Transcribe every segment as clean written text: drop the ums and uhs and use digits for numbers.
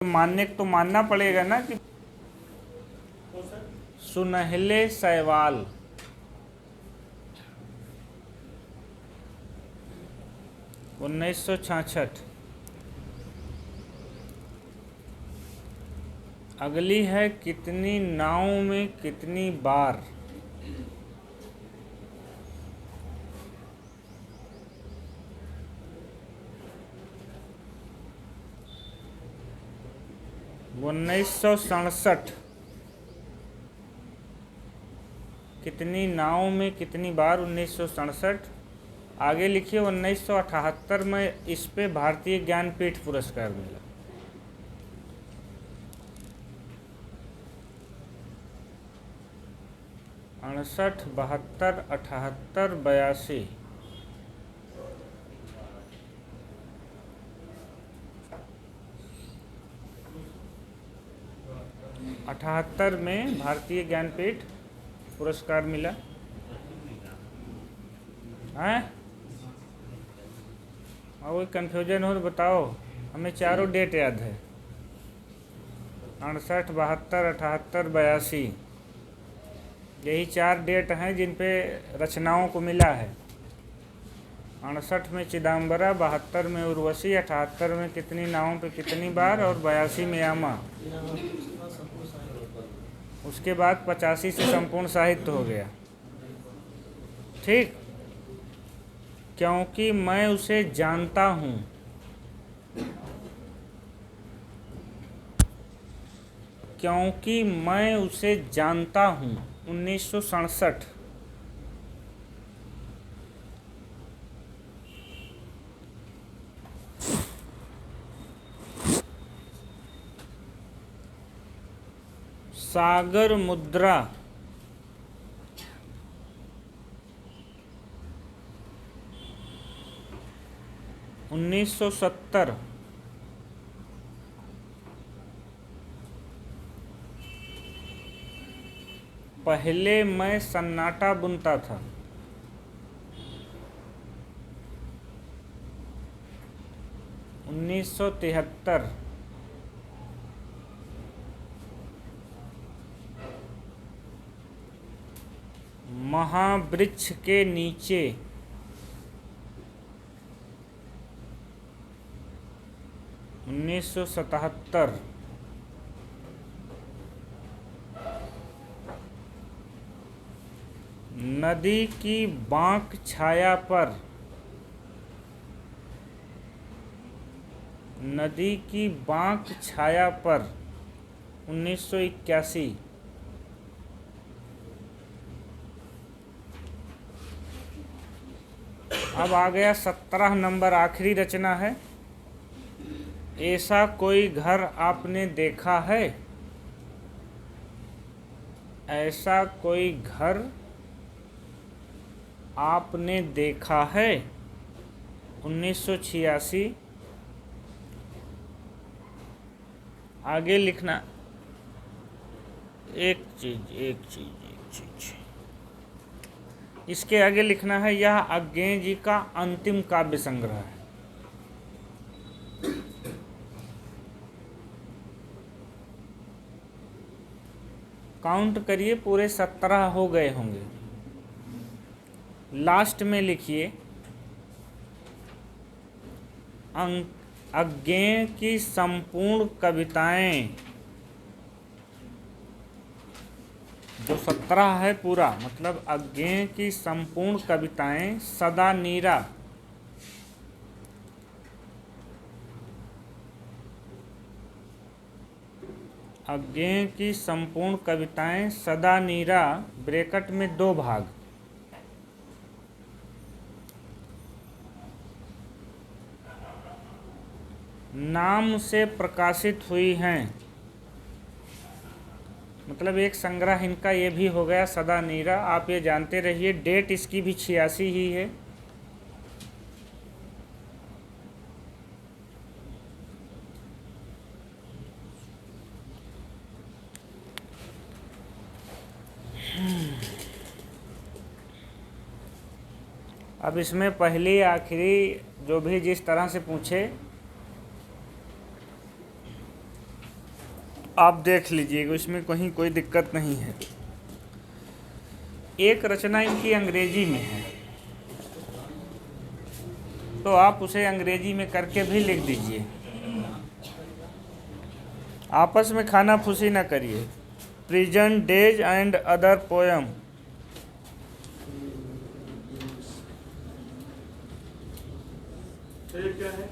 मानने तो मानना पड़ेगा ना कि सुनहले शैवाल, उन्नीस सौ 66। अगली है कितनी नाव में कितनी बार। उन्नीस सौ 67। कितनी नाव में कितनी बार 1967। आगे लिखिए 1978 में इस पे भारतीय ज्ञानपीठ पुरस्कार मिला। अड़सठ, 72, 78, 82। 78 में भारतीय ज्ञानपीठ पुरस्कार मिला है। और कोई कन्फ्यूजन हो तो बताओ, हमें चारों डेट याद है। 68, 72, 78, 82, यही 4 डेट हैं जिन पे रचनाओं को मिला है। 68 में चिदम्बरा, 72 में उर्वशी, 78 में कितनी नावों पे कितनी बार और 82 में यामा। उसके बाद 85 से संपूर्ण साहित्य हो गया। ठीक, क्योंकि मैं उसे जानता हूँ। क्योंकि मैं उसे जानता हूँ, 1967। सागर मुद्रा, 1970। पहले मैं सन्नाटा बुनता था, 1973। महावृक्ष के नीचे, 1977। नदी की बांक छाया पर, नदी की बांक छाया पर, 1981। अब आ गया 17 नंबर, आखिरी रचना है। ऐसा कोई घर आपने देखा है। ऐसा कोई घर आपने देखा है, 1986। आगे लिखना एक चीज, इसके आगे लिखना है यह अज्ञेय जी का अंतिम काव्य संग्रह है। काउंट करिए, पूरे 17 हो गए होंगे। लास्ट में लिखिए अज्ञेय की संपूर्ण कविताएं। जो 17 है पूरा, मतलब अज्ञेय की संपूर्ण कविताएं सदा नीरा। अज्ञेय की संपूर्ण कविताएं सदा नीरा, ब्रैकेट में 2 भाग। नाम से प्रकाशित हुई हैं, मतलब एक संग्रह इनका ये भी हो गया सदा नीरा। आप ये जानते रहिए, डेट इसकी भी 86 ही है। अब इसमें पहली आखिरी जो भी जिस तरह से पूछे, आप देख लीजिएगा, इसमें कहीं कोई दिक्कत नहीं है। एक रचना इनकी अंग्रेजी में है, तो आप उसे अंग्रेजी में करके भी लिख दीजिए। आपस में खाना फूसी ना करिए। Prison days and other poem. क्या है?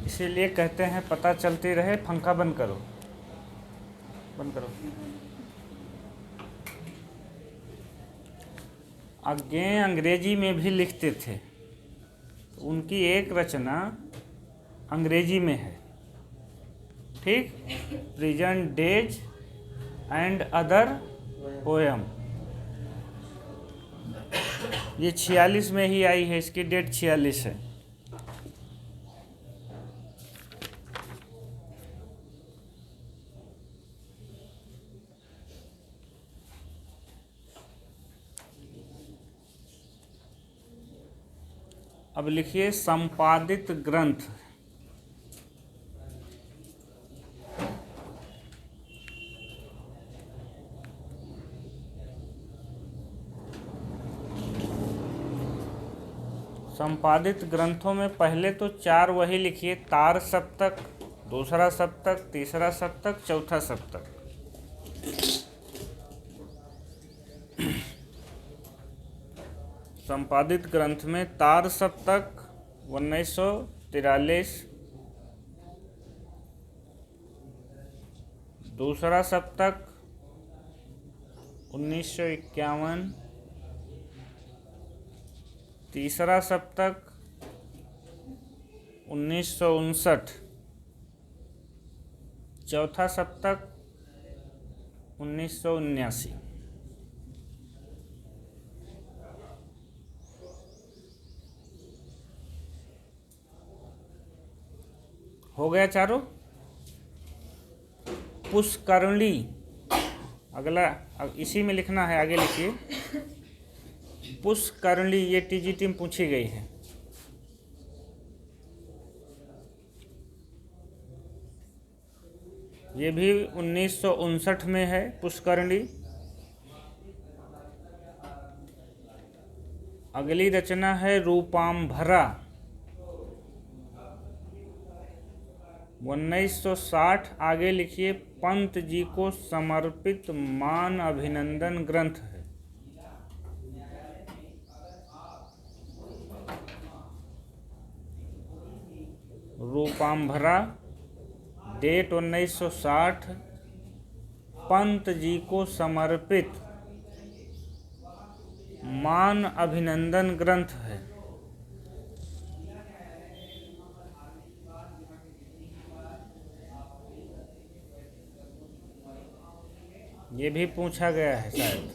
इसीलिए कहते हैं पता चलती रहे। पंखा बंद करो, बंद करो। आगे अंग्रेजी में भी लिखते थे, तो उनकी एक रचना अंग्रेजी में है, ठीक। Prison days and other poem, ये 46 में ही आई है, इसकी डेट 46 है। अब लिखिए संपादित ग्रंथ। संपादित ग्रंथों में पहले तो 4 वही लिखिए, तार सप्तक, दूसरा सप्तक, तीसरा सप्तक, चौथा सप्तक। संपादित ग्रंथ में तार सप्तक 1943, दूसरा सप्तक 1951, तीसरा सप्तक 1959, चौथा सप्तक 1979। हो गया चारों। पुष्करणी, अगला इसी में लिखना है, आगे लिखिए। पुष्करणी, ये टीजीटी में पूछी गई है। ये भी 1959 में है पुष्करणी। अगली रचना है रूपाम्भरा, 1960। आगे लिखिए पंत जी को समर्पित मान अभिनंदन ग्रंथ है। रूपाम्भरा, डेट 1960, पंत जी को समर्पित मान अभिनंदन ग्रंथ है। ये भी पूछा गया है शायद।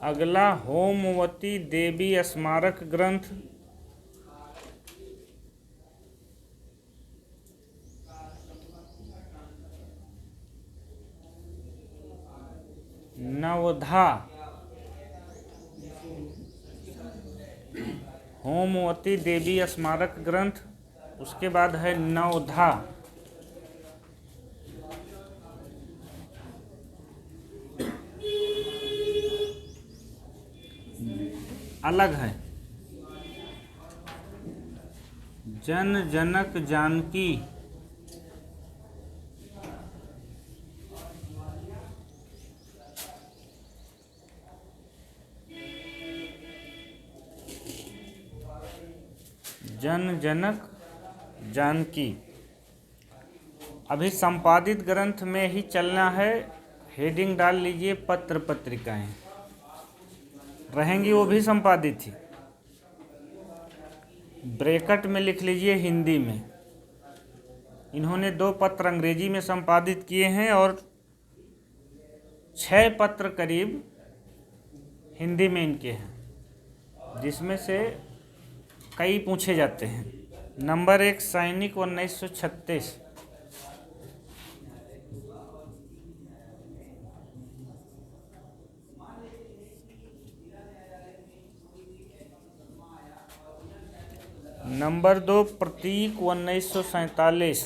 अगला होमवती देवी स्मारक ग्रंथ, नवधा। होमवती देवी स्मारक ग्रंथ, उसके बाद है नवधा। अलग है। जन जनक जानकी, जन जनक जानकी। अभी संपादित ग्रंथ में ही चलना है। हेडिंग डाल लीजिए पत्र पत्रिकाएं रहेंगी, वो भी संपादित थी। ब्रैकेट में लिख लीजिए हिंदी में। इन्होंने 2 पत्र अंग्रेजी में संपादित किए हैं और 6 पत्र करीब हिंदी में इनके हैं, जिसमें से कई पूछे जाते हैं। नंबर 1 सैनिक 1936, नंबर 2 प्रतीक 1947।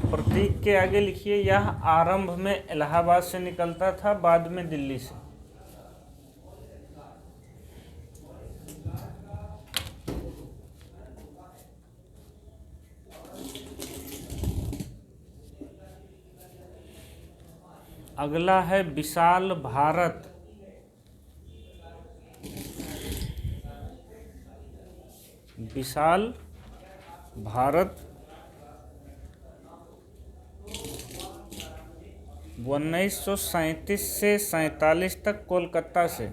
प्रतीक के आगे लिखिए, यह आरंभ में इलाहाबाद से निकलता था, बाद में दिल्ली से। अगला है विशाल भारत। विशाल भारत 1937 से 47 तक कोलकाता से।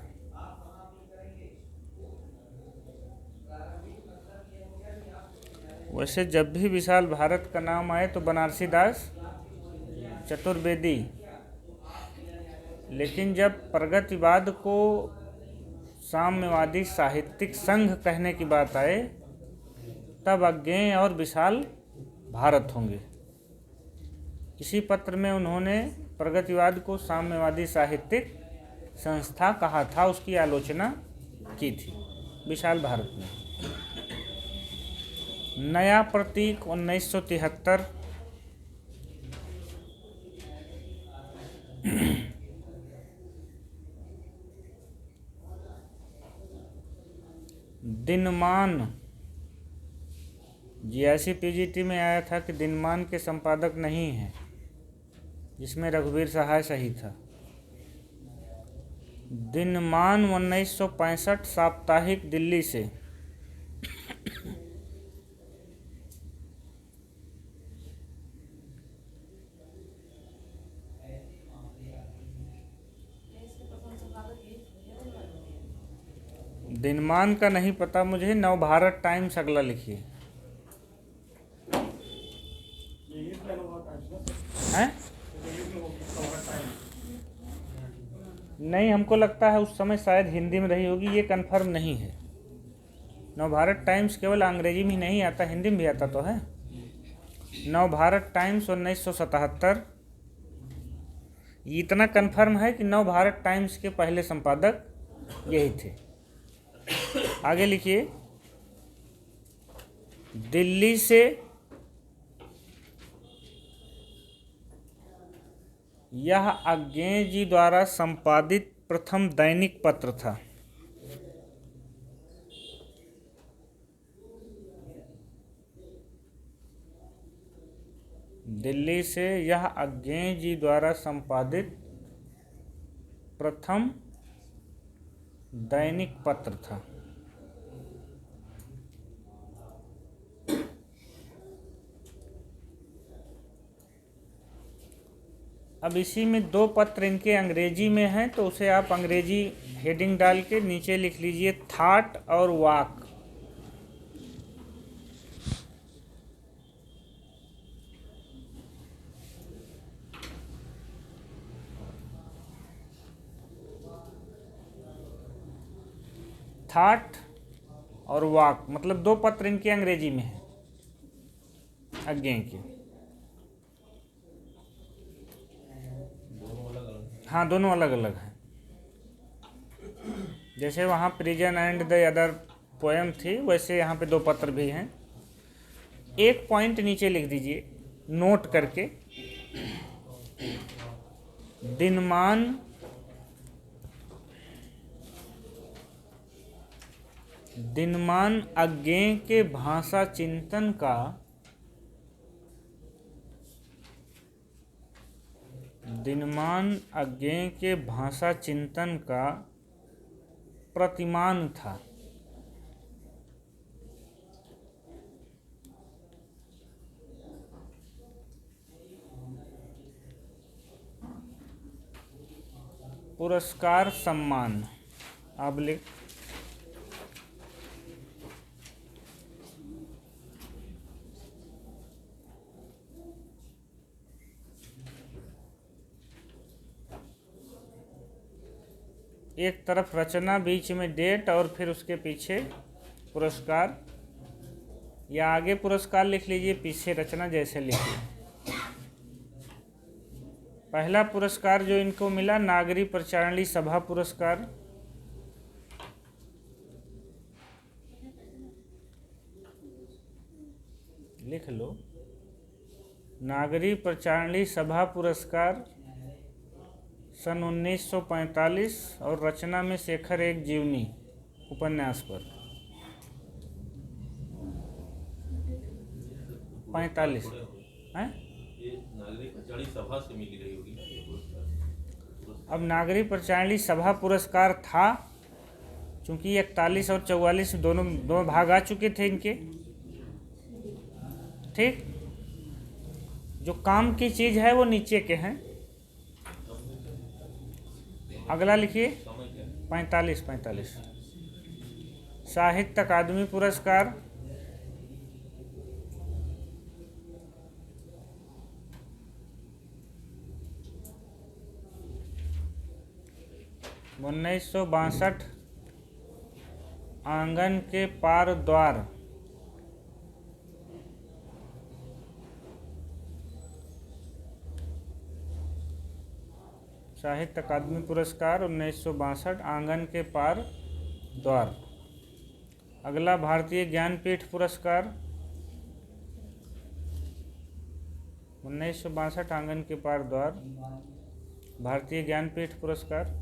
वैसे जब भी विशाल भारत का नाम आए तो बनारसी दास चतुर्वेदी, लेकिन जब प्रगतिवाद को साम्यवादी साहित्यिक संघ कहने की बात आए तब अज्ञेय और विशाल भारत होंगे। इसी पत्र में उन्होंने प्रगतिवाद को साम्यवादी साहित्यिक संस्था कहा था, उसकी आलोचना की थी विशाल भारत में। नया प्रतीक 1973। दिनमान, जीआईसी पीजीटी में आया था कि दिनमान के संपादक नहीं हैं, जिसमें रघुवीर सहाय सही था। दिनमान 1965 साप्ताहिक दिल्ली से। दिनमान का नहीं पता मुझे, नवभारत टाइम्स अगला लिखिए। हैं? नहीं, हमको लगता है उस समय शायद हिंदी में रही होगी, ये कंफर्म नहीं है। नवभारत टाइम्स केवल अंग्रेजी में ही नहीं आता, हिंदी में भी आता तो है। नवभारत टाइम्स 1977। इतना कंफर्म है कि नवभारत टाइम्स के पहले संपादक यही थे। आगे लिखिए, दिल्ली से यह अज्ञेय जी द्वारा संपादित प्रथम दैनिक पत्र था। दिल्ली से यह अज्ञेय जी द्वारा संपादित प्रथम दैनिक पत्र था। अब इसी में 2 पत्र इनके अंग्रेजी में हैं, तो उसे आप अंग्रेजी हेडिंग डाल के नीचे लिख लीजिए, थॉट और वॉक। थॉट और वॉक मतलब 2 पत्र इनके अंग्रेजी में हैं अज्ञेय के। हाँ, दोनों अलग अलग हैं। जैसे वहाँ prison and the other poem थी, वैसे यहाँ पे 2 पत्र भी हैं। एक पॉइंट नीचे लिख दीजिए नोट करके, दिनमान अज्ञेय के भाषा चिंतन का प्रतिमान था। पुरस्कार सम्मान। अब लिख, एक तरफ रचना, बीच में डेट और फिर उसके पीछे पुरस्कार, या आगे पुरस्कार लिख लीजिए, पीछे रचना, जैसे लिखिए। पहला पुरस्कार जो इनको मिला नागरी प्रचारणी सभा पुरस्कार, लिख लो, नागरी प्रचारणी सभा पुरस्कार सन 1945 और रचना में शेखर एक जीवनी उपन्यास पर 45 है। ये नागरिक प्रचारणी सभा से मिली रही होगी ये पुरस्कार। अब नागरिक प्रचारणी सभा पुरस्कार था, चूंकि 41 और 44 दोनों भाग आ चुके थे इनके, ठीक। जो काम की चीज है वो नीचे के हैं। अगला लिखिए 45 साहित्य अकादमी पुरस्कार, उन्नीस सौ 62 आंगन के पार द्वार, साहित्य अकादमी पुरस्कार 1962 आंगन के पार द्वार। अगला भारतीय ज्ञानपीठ पुरस्कार 1962 आंगन के पार द्वार। भारतीय ज्ञानपीठ पुरस्कार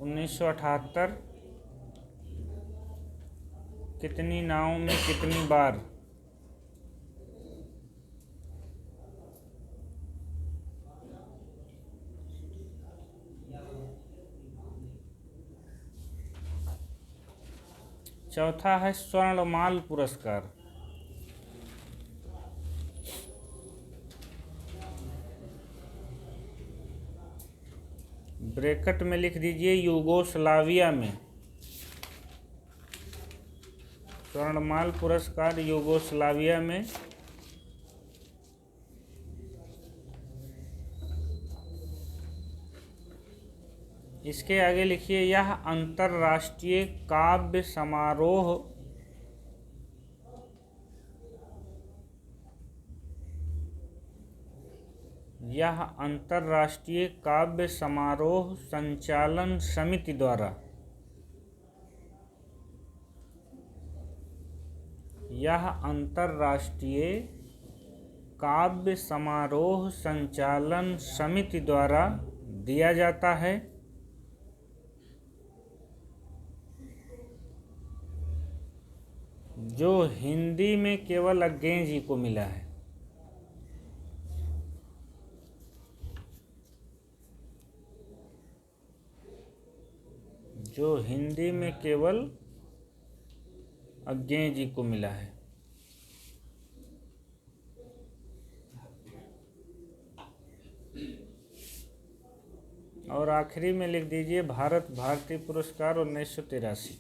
1978 कितनी नावों में कितनी बार, चौथा है स्वर्णमाल पुरस्कार, ब्रैकेट में लिख दीजिए यूगोस्लाविया में, स्वर्णमाल पुरस्कार यूगोस्लाविया में। इसके आगे लिखिए यह अंतर्राष्ट्रीय काव्य समारोह काव्य समारोह संचालन समिति द्वारा, यह अंतर्राष्ट्रीय काव्य समारोह संचालन समिति द्वारा दिया जाता है। जो हिंदी में केवल अज्ञेय जी को मिला है। जो हिंदी में केवल अज्ञेय जी को मिला है। और आखिरी में लिख दीजिए भारत भारती पुरस्कार 1983।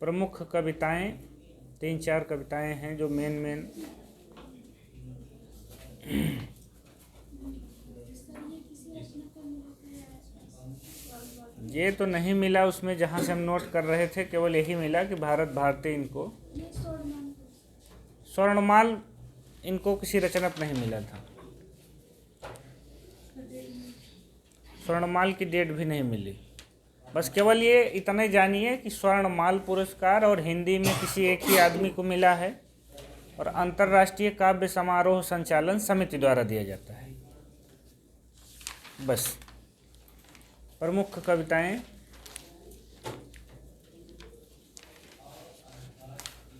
प्रमुख कविताएं 3-4 कविताएं हैं जो मेन ये तो नहीं मिला उसमें जहाँ से हम नोट कर रहे थे, केवल यही मिला कि भारत भारती इनको, स्वर्णमाल इनको किसी रचना नहीं मिला था, स्वर्णमाल की डेट भी नहीं मिली। बस केवल ये इतने जानिए कि स्वर्णमाल पुरस्कार और हिंदी में किसी एक ही आदमी को मिला है और अंतर्राष्ट्रीय काव्य समारोह संचालन समिति द्वारा दिया जाता है। बस प्रमुख कविताएं,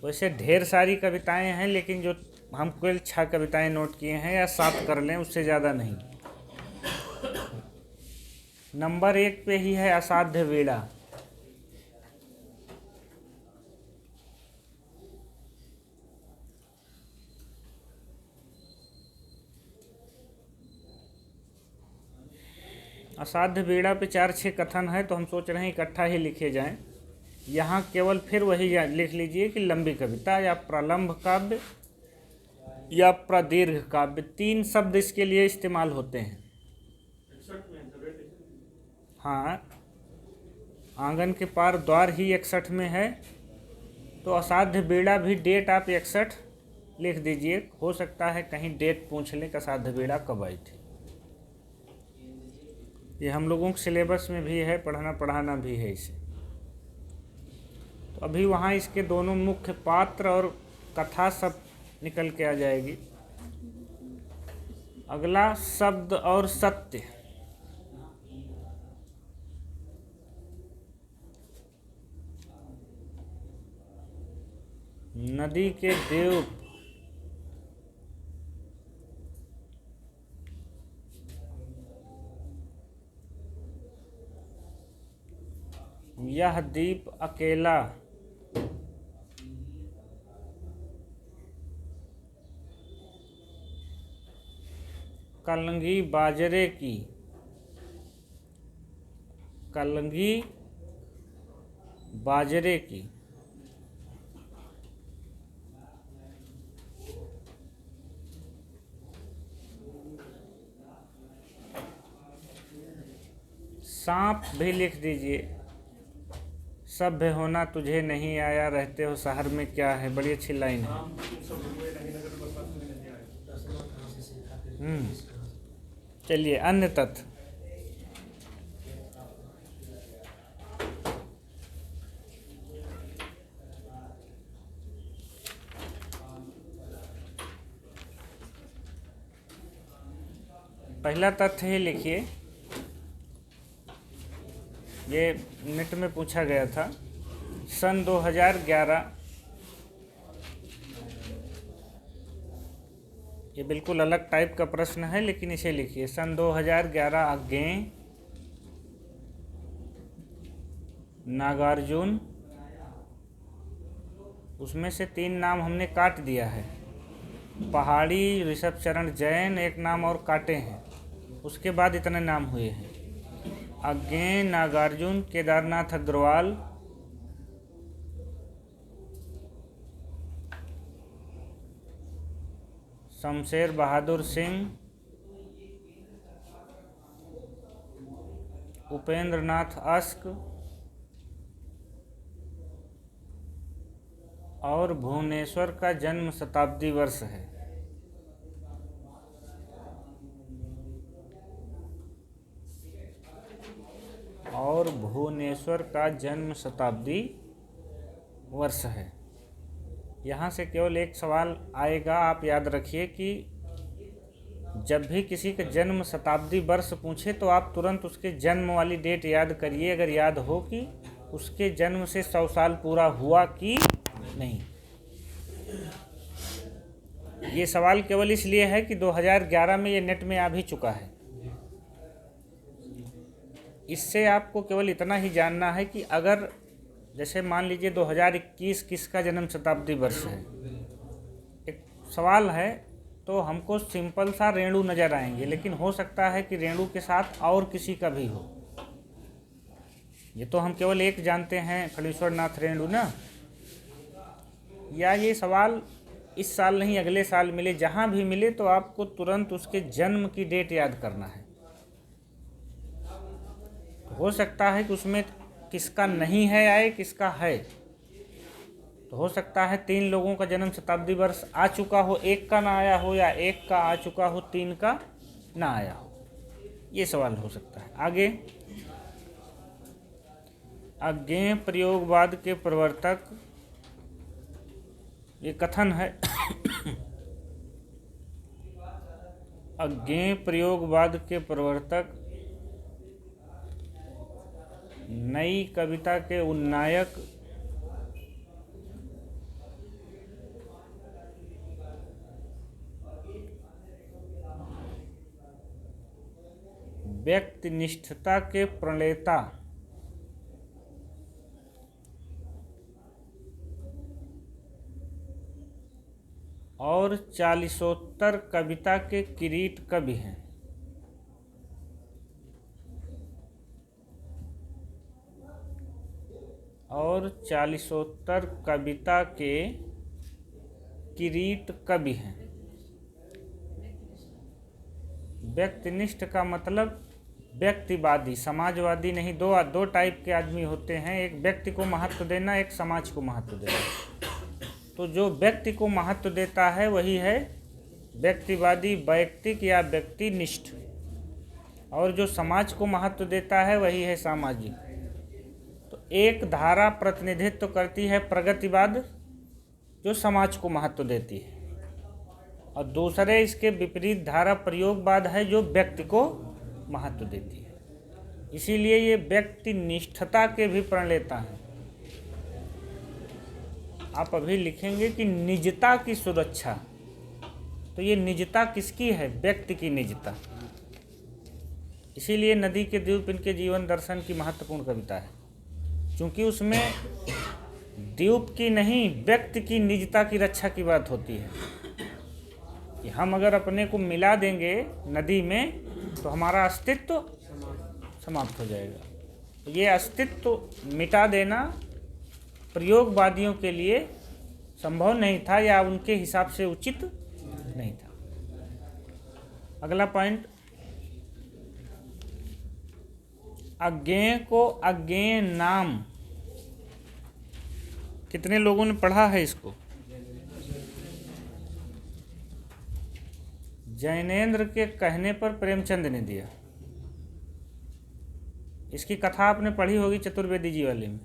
वैसे ढेर सारी कविताएं हैं लेकिन जो हम केवल 6 कविताएं नोट किए हैं या 7 कर लें, उससे ज़्यादा नहीं। नंबर 1 पे ही है असाध्य वीणा। असाध्य वीणा पे 4-6 कथन है तो हम सोच रहे हैं इकट्ठा ही लिखे जाएं। यहाँ केवल फिर वही लिख लीजिए कि लंबी कविता या प्रलंब काव्य या प्रदीर्घ काव्य, 3 शब्द इसके लिए इस्तेमाल होते हैं। हाँ, आंगन के पार द्वार ही 61 में है, तो असाध्य बेड़ा भी डेट आप 61 लिख दीजिए। हो सकता है कहीं डेट पूछ लें कि असाध्य बेड़ा कब आई थी। ये हम लोगों के सिलेबस में भी है, पढ़ाना भी है इसे। तो अभी वहाँ इसके दोनों मुख्य पात्र और कथा सब निकल के आ जाएगी। अगला शब्द और सत्य। नदी के देव यह दीप अकेला कलंगी बाजरे की, कलंगी बाजरे की सांप भी लिख दीजिए। सभ्य होना तुझे नहीं आया, रहते हो शहर में क्या है। बड़ी अच्छी लाइन है। चलिए अन्य तथ्य। पहला तथ्य ही लिखिए, ये नेट में पूछा गया था। सन 2011, ये बिल्कुल अलग टाइप का प्रश्न है, लेकिन इसे लिखिए। सन 2011 अज्ञेय नागार्जुन, उसमें से 3 नाम हमने काट दिया है। पहाड़ी, ऋषभ चरण जैन, एक नाम और काटे हैं, उसके बाद इतने नाम हुए हैं। अज्ञेय नागार्जुन, केदारनाथ अग्रवाल, शमशेर बहादुर सिंह, उपेंद्र नाथ अस्क और भुवनेश्वर का जन्म शताब्दी वर्ष है। और भुवनेश्वर का जन्म शताब्दी वर्ष है। यहाँ से केवल एक सवाल आएगा, आप याद रखिए कि जब भी किसी का जन्म शताब्दी वर्ष पूछे तो आप तुरंत उसके जन्म वाली डेट याद करिए, अगर याद हो कि उसके जन्म से 100 साल पूरा हुआ कि नहीं। ये सवाल केवल इसलिए है कि 2011 में ये नेट में आ भी चुका है। इससे आपको केवल इतना ही जानना है कि अगर जैसे मान लीजिए 2021 किसका जन्म शताब्दी वर्ष है, एक सवाल है, तो हमको सिंपल सा रेणु नज़र आएंगे, लेकिन हो सकता है कि रेणु के साथ और किसी का भी हो। ये तो हम केवल एक जानते हैं, फणीश्वर नाथ रेणु ना। या ये सवाल इस साल नहीं अगले साल मिले, जहाँ भी मिले तो आपको तुरंत उसके जन्म की डेट याद करना है। हो सकता है कि उसमें किसका नहीं है आए, किसका है। तो हो सकता है 3 लोगों का जन्म शताब्दी वर्ष आ चुका हो, एक का ना आया हो, या एक का आ चुका हो, 3 का ना आया हो। ये सवाल हो सकता है। आगे, अज्ञेय प्रयोगवाद के प्रवर्तक, ये कथन है। अज्ञेय प्रयोगवाद के प्रवर्तक, नई कविता के उन्नायक, व्यक्तिनिष्ठता के प्रणेता और चालीसोत्तर कविता के किरीट कवि हैं। और चालीसोत्तर कविता के किरीट कवि हैं। व्यक्तिनिष्ठ का मतलब व्यक्तिवादी, समाजवादी नहीं। दो टाइप के आदमी होते हैं, एक व्यक्ति को महत्व देना, एक समाज को महत्व देना। तो जो व्यक्ति को महत्व देता है वही है व्यक्तिवादी, वैयक्तिक या व्यक्तिनिष्ठ, और जो समाज को महत्व देता है वही है सामाजिक। तो एक धारा प्रतिनिधित्व करती है प्रगतिवाद, जो समाज को महत्व देती है, और दूसरे इसके विपरीत धारा प्रयोगवाद है, जो व्यक्ति को महत्व देती है। इसीलिए ये व्यक्ति निष्ठता के भी प्रण लेता है। आप अभी लिखेंगे कि निजता की सुरक्षा, तो ये निजता किसकी है? व्यक्ति की निजता। इसीलिए नदी के द्वीप इनके जीवन दर्शन की महत्वपूर्ण कविता है, क्योंकि उसमें द्वीप की नहीं, व्यक्ति की निजता की रक्षा की बात होती है कि हम अगर अपने को मिला देंगे नदी में तो हमारा अस्तित्व समाप्त हो जाएगा। तो ये अस्तित्व मिटा देना प्रयोगवादियों के लिए संभव नहीं था, या उनके हिसाब से उचित नहीं था। अगला पॉइंट, अज्ञेय को अज्ञेय नाम। कितने लोगों ने पढ़ा है इसको? जैनेन्द्र के कहने पर प्रेमचंद ने दिया। इसकी कथा आपने पढ़ी होगी चतुर्वेदी जी वाले में।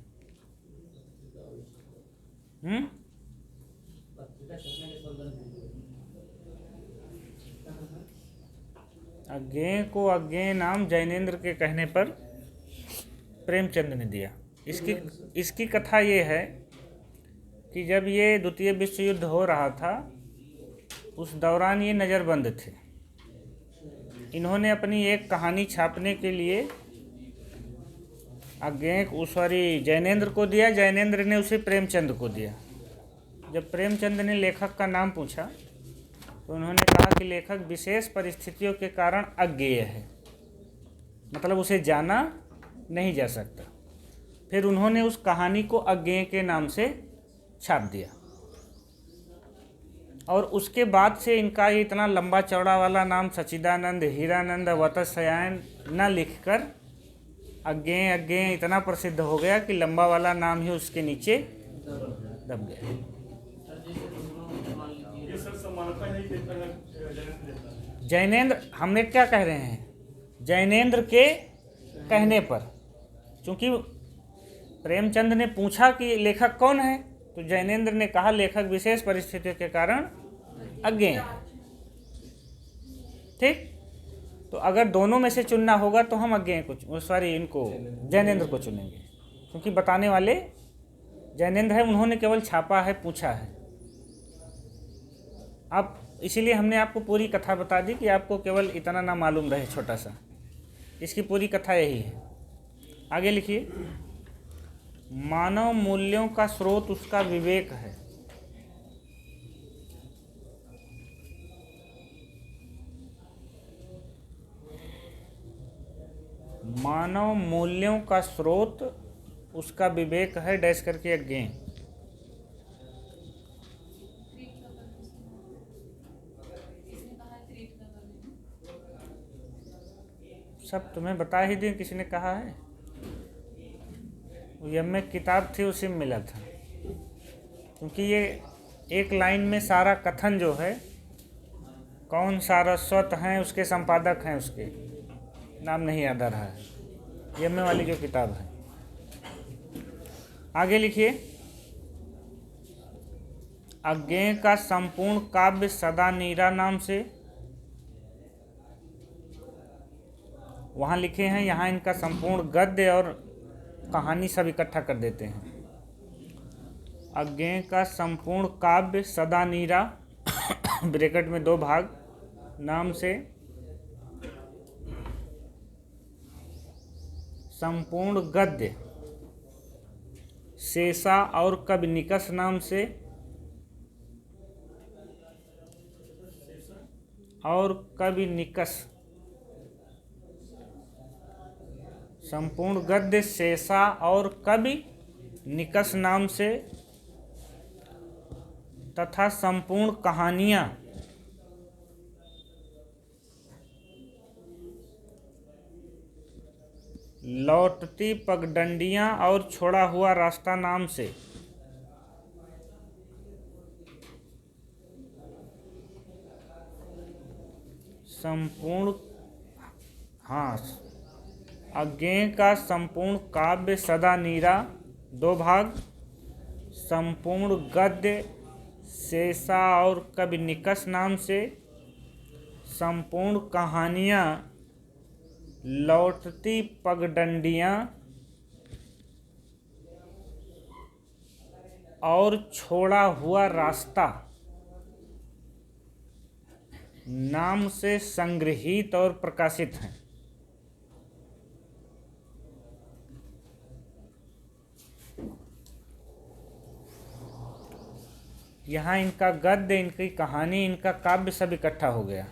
अज्ञेय को अज्ञेय नाम जैनेन्द्र के कहने पर प्रेमचंद ने दिया। इसकी कथा ये है कि जब ये द्वितीय विश्व युद्ध हो रहा था उस दौरान ये नज़रबंद थे। इन्होंने अपनी एक कहानी छापने के लिए जैनेन्द्र को दिया, जैनेन्द्र ने उसे प्रेमचंद को दिया। जब प्रेमचंद ने लेखक का नाम पूछा तो उन्होंने कहा कि लेखक विशेष परिस्थितियों के कारण अज्ञेय है, मतलब उसे जाना नहीं जा सकता। फिर उन्होंने उस कहानी को अज्ञेय के नाम से छाप दिया, और उसके बाद से इनका ये इतना लंबा चौड़ा वाला नाम सच्चिदानंद, हीरानंद, वतसयायन न लिखकर अज्ञेय अज्ञेय इतना प्रसिद्ध हो गया कि लंबा वाला नाम ही उसके नीचे दब गया। जैनेन्द्र, हमने क्या कह रहे हैं? जैनेन्द्र के कहने पर, क्योंकि प्रेमचंद ने पूछा कि लेखक कौन है, तो जैनेन्द्र ने कहा लेखक विशेष परिस्थितियों के कारण अज्ञेय है। ठीक, तो अगर दोनों में से चुनना होगा तो हम अज्ञेय को इनको जैनेन्द्र को चुनेंगे, क्योंकि बताने वाले जैनेन्द्र है, उन्होंने केवल छापा है, पूछा है। आप इसीलिए हमने आपको पूरी कथा बता दी कि आपको केवल इतना ना मालूम रहे, छोटा सा। इसकी पूरी कथा यही है। आगे लिखिए, मानव मूल्यों का स्रोत उसका विवेक है। मानव मूल्यों का स्रोत उसका विवेक है, डैश करके अज्ञेय। सब तुम्हें बता ही दें, किसी ने कहा है? ये में किताब थी, उसी में मिला था। क्योंकि ये एक लाइन में सारा कथन जो है, कौन सारस्वत हैं उसके संपादक हैं, उसके नाम नहीं याद आ रहा है, ये में वाली जो किताब है। आगे लिखिए, अज्ञेय का संपूर्ण काव्य सदा नीरा नाम से, वहाँ लिखे हैं, यहाँ इनका संपूर्ण गद्य और कहानी सब इकट्ठा कर देते हैं। अज्ञेय का संपूर्ण काव्य सदा नीरा ब्रैकेट में 2 भाग नाम से, संपूर्ण गद्य शेषा और कवि निकष नाम से, और कवि निकष, संपूर्ण गद्य शेषा और कवि निकष नाम से, तथा संपूर्ण कहानियाँ लौटती पगडंडियां और छोड़ा हुआ रास्ता नाम से संपूर्ण, हाँ, अज्ञेय का संपूर्ण काव्य सदा नीरा, 2 भाग, संपूर्ण गद्य शेषा और कवि निकष नाम से, संपूर्ण कहानियाँ लौटती पगडंडियाँ और छोड़ा हुआ रास्ता नाम से संग्रहित और प्रकाशित हैं। यहाँ इनका गद्य, इनकी कहानी, इनका काव्य सब इकट्ठा हो गया।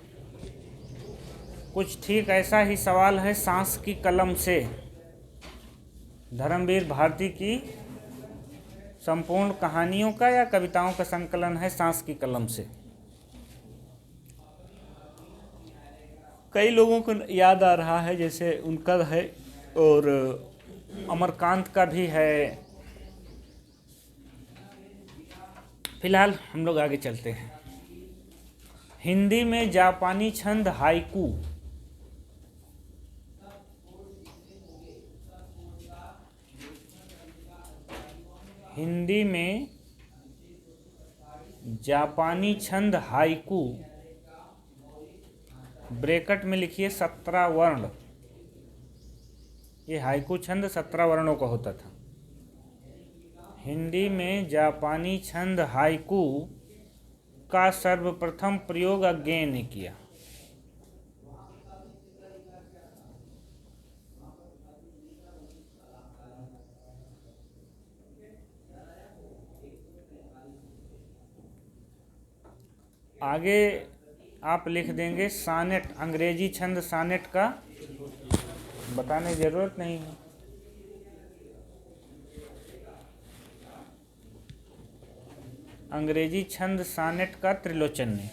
कुछ ठीक ऐसा ही सवाल है सांस की कलम से, धर्मवीर भारती की संपूर्ण कहानियों का या कविताओं का संकलन है सांस की कलम से। कई लोगों को याद आ रहा है, जैसे उनका है और अमरकांत का भी है। फिलहाल हम लोग आगे चलते हैं। हिंदी में जापानी छंद हाइकू, हिंदी में जापानी छंद हाइकू, ब्रैकेट में लिखिए 17 वर्ण। ये हाइकू छंद 17 वर्णों का होता था। हिंदी में जापानी छंद हाइकू का सर्वप्रथम प्रयोग अज्ञेय ने किया। आगे आप लिख देंगे सानेट, अंग्रेजी छंद सानेट का बताने की जरूरत नहीं है। अंग्रेजी छंद सानेट का त्रिलोचन ने।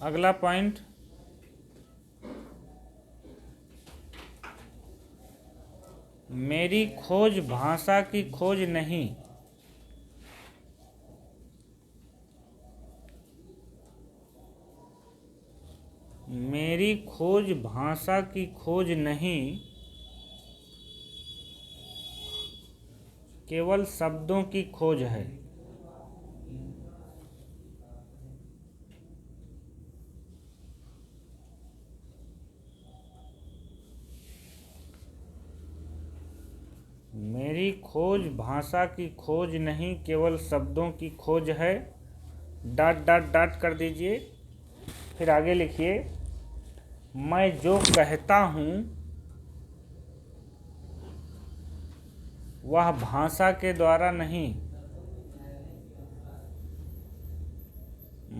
अगला पॉइंट, मेरी खोज भाषा की खोज नहीं, मेरी खोज भाषा की खोज नहीं, केवल शब्दों की खोज है। मेरी खोज भाषा की खोज नहीं, केवल शब्दों की खोज है। डॉट डॉट डॉट कर दीजिए, फिर आगे लिखिए, मैं जो कहता हूँ वह भाषा के द्वारा नहीं,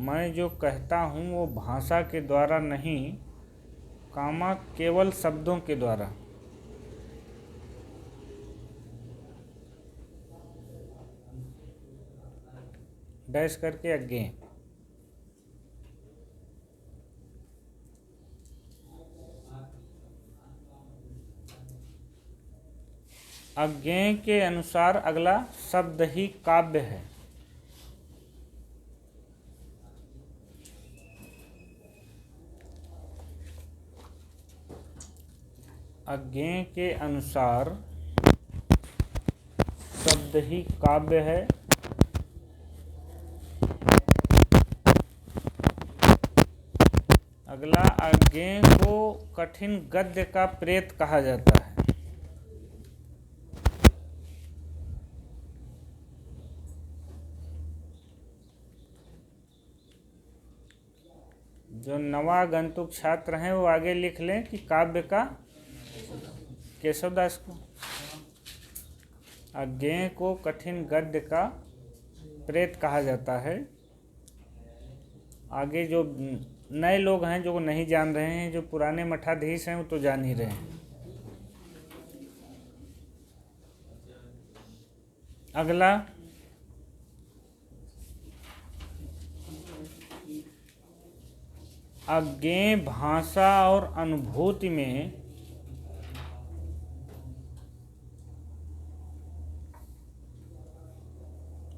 मैं जो कहता हूँ वो भाषा के द्वारा नहीं, कामा केवल शब्दों के द्वारा। डैश करके अज्ञेय। अज्ञेय के अनुसार अगला शब्द ही काव्य है। अज्ञेय के अनुसार शब्द ही काव्य है। अगला, अज्ञेय को कठिन गद्य का प्रेत कहा जाता है। जो नवागंतुक छात्र हैं वो आगे लिख लें कि काव्य का, केशवदास को, अज्ञेय को कठिन गद्य का प्रेत कहा जाता है। आगे जो नए लोग हैं जो नहीं जान रहे हैं, जो पुराने मठाधीश हैं वो तो जान ही रहे हैं। अगला, अज्ञेय भाषा और अनुभूति में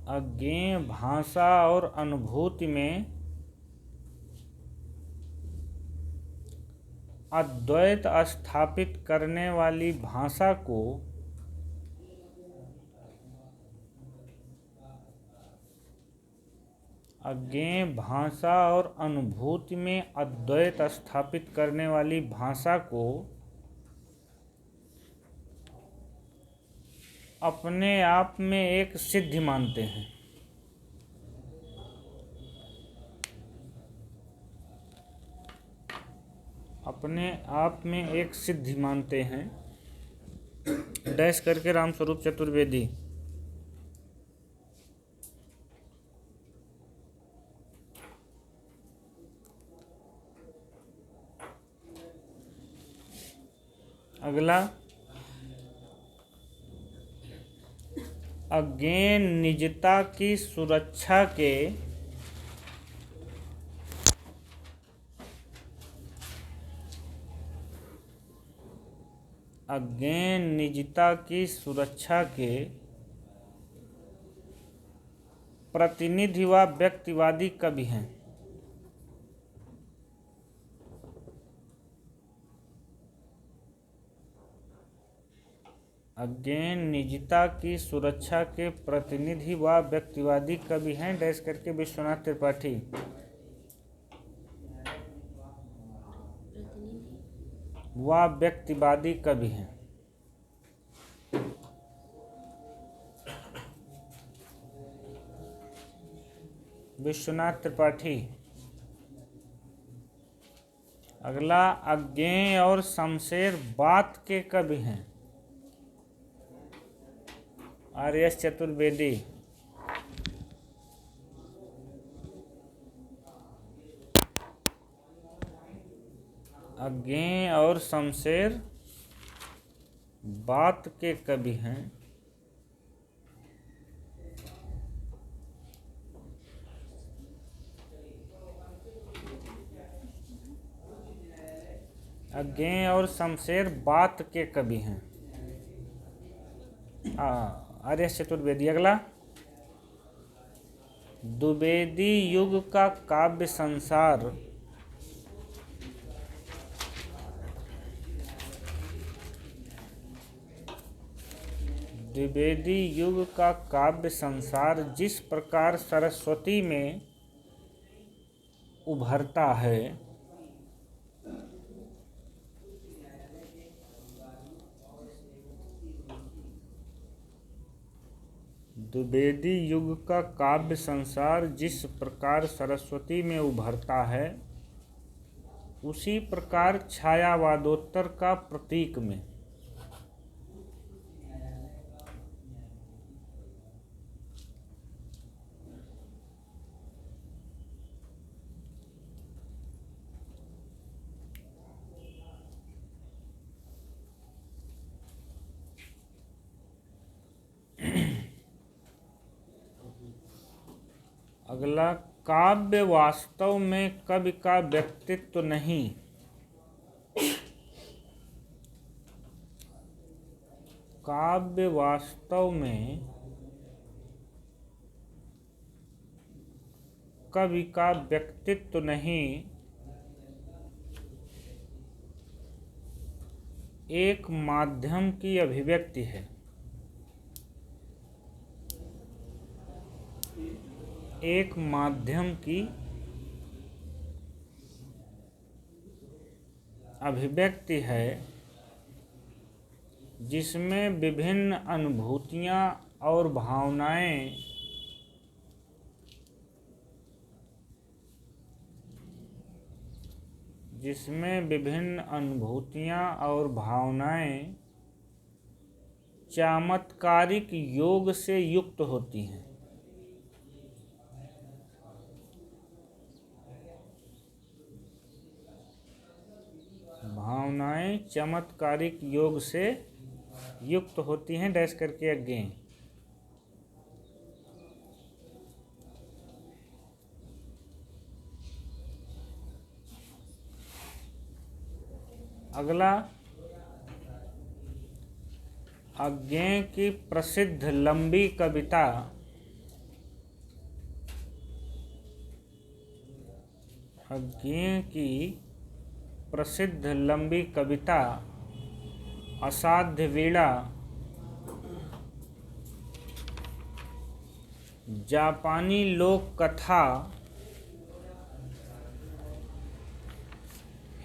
अज्ञेय भाषा और अनुभूति में अद्वैत स्थापित करने वाली भाषा को अज्ञेय भाषा और अनुभूति में अद्वैत स्थापित करने वाली भाषा को अपने आप में एक सिद्धि मानते हैं। अपने आप में एक सिद्धि मानते हैं। डैश करके रामस्वरूप चतुर्वेदी। अगला, अज्ञेय निजता की सुरक्षा के अज्ञेय निजता की सुरक्षा के प्रतिनिधि व व्यक्तिवादी कवि हैं। अज्ञेय निजता की सुरक्षा के प्रतिनिधि व व्यक्तिवादी कवि हैं। डैश करके विश्वनाथ त्रिपाठी। व व्यक्तिवादी कवि हैं। विश्वनाथ त्रिपाठी। अगला, अज्ञेय और शमशेर बात के कवि हैं। आर्यस चतुर्वेदी। अज्ञेय और शमशेर बात के कवि हैं। अज्ञेय और शमशेर बात के कवि हैं। आर्यस चतुर्वेदी। अगला, द्विवेदी युग का काव्य संसार द्विवेदी युग का काव्य संसार जिस प्रकार सरस्वती में उभरता है, द्विवेदी युग का काव्य संसार जिस प्रकार सरस्वती में उभरता है, उसी प्रकार छायावादोत्तर का प्रतीक में अगला, काव्य वास्तव में कवि का व्यक्तित्व नहीं, काव्य वास्तव में कवि का व्यक्तित्व नहीं, एक माध्यम की अभिव्यक्ति है। एक माध्यम की अभिव्यक्ति है जिसमें विभिन्न अनुभूतियाँ और भावनाएं चमत्कारिक योग से युक्त होती हैं। भावनाएं चमत्कारिक योग से युक्त होती हैं। डैश करके अज्ञेय। अगला, अज्ञेय की प्रसिद्ध लंबी कविता अज्ञेय की प्रसिद्ध लंबी कविता असाध्य वीणा जापानी लोक कथा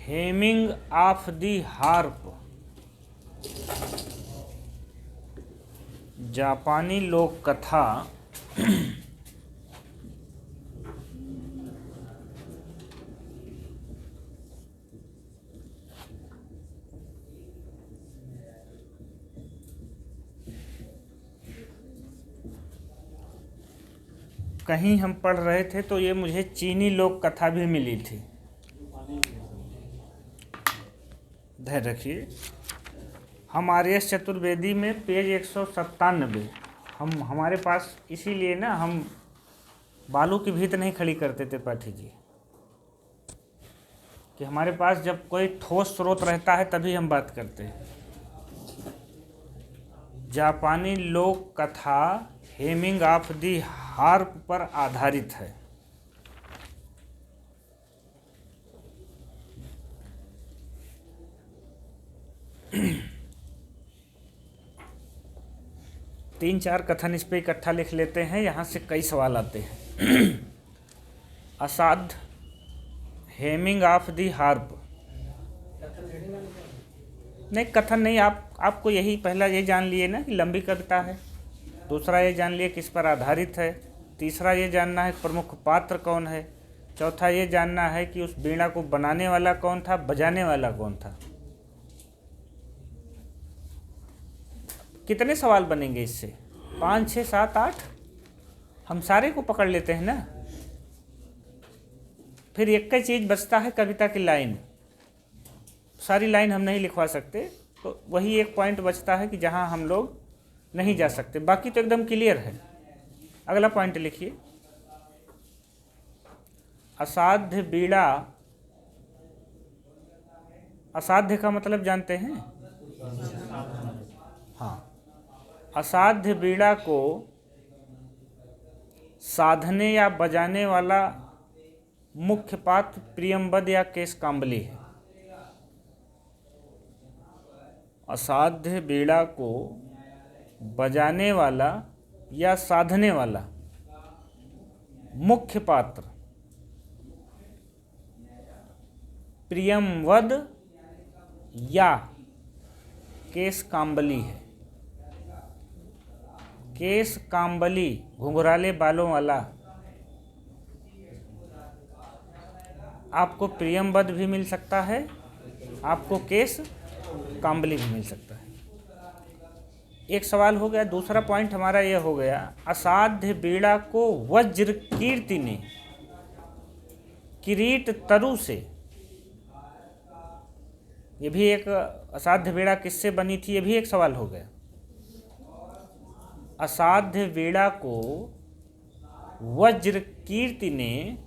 हेमिंग ऑफ दी हार्प, जापानी लोक कथा कहीं हम पढ़ रहे थे तो ये मुझे चीनी लोक कथा भी मिली थी। धैर्य रखिए। हम आर्यस चतुर्वेदी में पेज 197, हमारे पास इसीलिए ना हम बालू की भीत नहीं खड़ी करते थे पाठी जी, कि हमारे पास जब कोई ठोस स्रोत रहता है तभी हम बात करते हैं। जापानी लोक कथा हेमिंग ऑफ दी हार्प पर आधारित है। तीन चार कथन इस पे इकट्ठा लिख लेते हैं, यहाँ से कई सवाल आते हैं। असाध्य हेमिंग ऑफ दी हार्प, नहीं कथन नहीं, आपको यही पहला ये जान लिए ना कि लंबी कविता है, दूसरा ये जान लिए किस पर आधारित है, तीसरा ये जानना है प्रमुख पात्र कौन है, चौथा ये जानना है कि उस वीणा को बनाने वाला कौन था, बजाने वाला कौन था। कितने सवाल बनेंगे इससे? 5, 6, 7, 8, हम सारे को पकड़ लेते हैं ना। फिर एक ही चीज़ बचता है, कविता की लाइन। सारी लाइन हम नहीं लिखवा सकते, तो वही एक पॉइंट बचता है कि जहां हम लोग नहीं जा सकते, बाकी तो एकदम क्लियर है। अगला पॉइंट लिखिए, असाध्य वीणा। असाध्य का मतलब जानते हैं? हाँ, असाध्य वीणा को साधने या बजाने वाला मुख्य पात्र प्रियंवद या केश काम्बली है। असाध्य वीणा को बजाने वाला या साधने वाला मुख्य पात्र प्रियंवद या केश काम्बली है। केश काम्बली, घुंघराले बालों वाला। आपको प्रियंवद भी मिल सकता है, आपको केश काम्बली भी मिल सकता है। एक सवाल हो गया। दूसरा पॉइंट हमारा यह हो गया, असाध्य वीणा को वज्र कीर्ति ने किरीट तरु से, ये भी एक असाध्य वीणा किससे बनी थी, ये भी एक सवाल हो गया। असाध्य वीणा को वज्र कीर्ति ने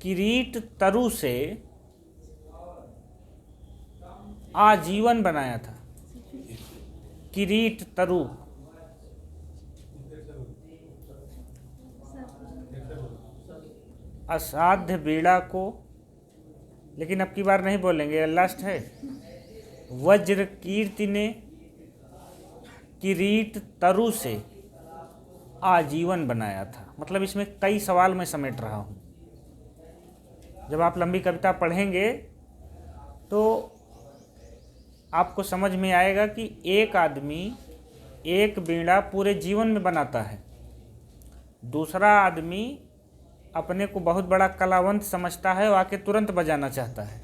किरीट तरु से आजीवन बनाया था। किरीट तरु, असाध्य वीणा को, लेकिन अब की बार नहीं बोलेंगे, लास्ट है। वज्र कीर्ति ने किरीट तरु से आजीवन बनाया था। मतलब इसमें कई सवाल मैं समेट रहा हूँ। जब आप लंबी कविता पढ़ेंगे तो आपको समझ में आएगा कि एक आदमी एक वीणा पूरे जीवन में बनाता है, दूसरा आदमी अपने को बहुत बड़ा कलावंत समझता है और आके तुरंत बजाना चाहता है,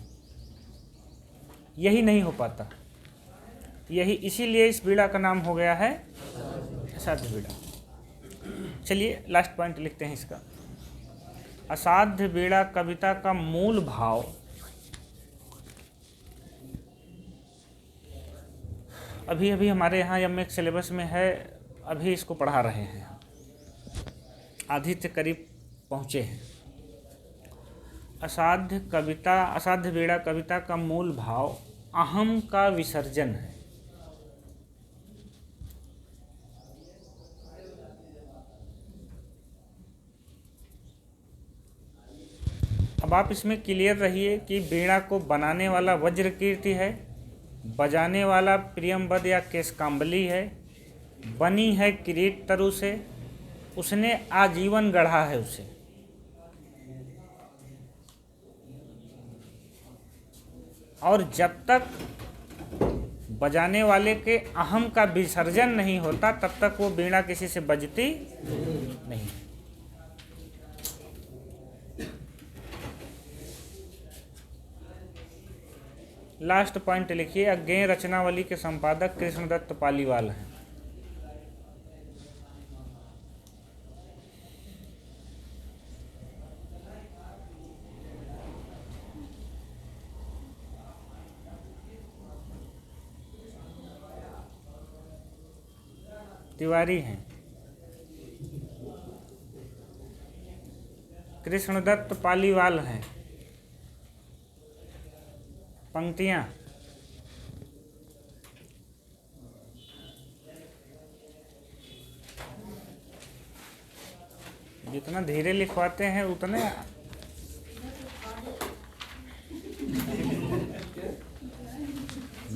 यही नहीं हो पाता। यही इसीलिए इस वीणा का नाम हो गया है असाध्य वीणा। चलिए लास्ट पॉइंट लिखते हैं इसका। असाध्य वीणा कविता का मूल भाव अभी अभी हमारे यहाँ एमए सिलेबस में है, अभी इसको पढ़ा रहे हैं, आधी से करीब पहुँचे हैं। असाध्य बेड़ा कविता का मूल भाव अहम का विसर्जन है। अब आप इसमें क्लियर रहिए कि वीणा को बनाने वाला वज्रकीर्ति है, बजाने वाला प्रियंवद या केशकाम्बली है, बनी है किरीट तरु से, उसने आजीवन गढ़ा है उसे। और जब तक बजाने वाले के अहम का विसर्जन नहीं होता तब तक वो वीणा किसी से बजती नहीं। लास्ट पॉइंट लिखिए, अज्ञेय रचनावली के संपादक कृष्णदत्त पालीवाल हैं। तिवारी हैं। कृष्णदत्त पालीवाल हैं। पंक्तियाँ जितना धीरे लिखवाते हैं उतने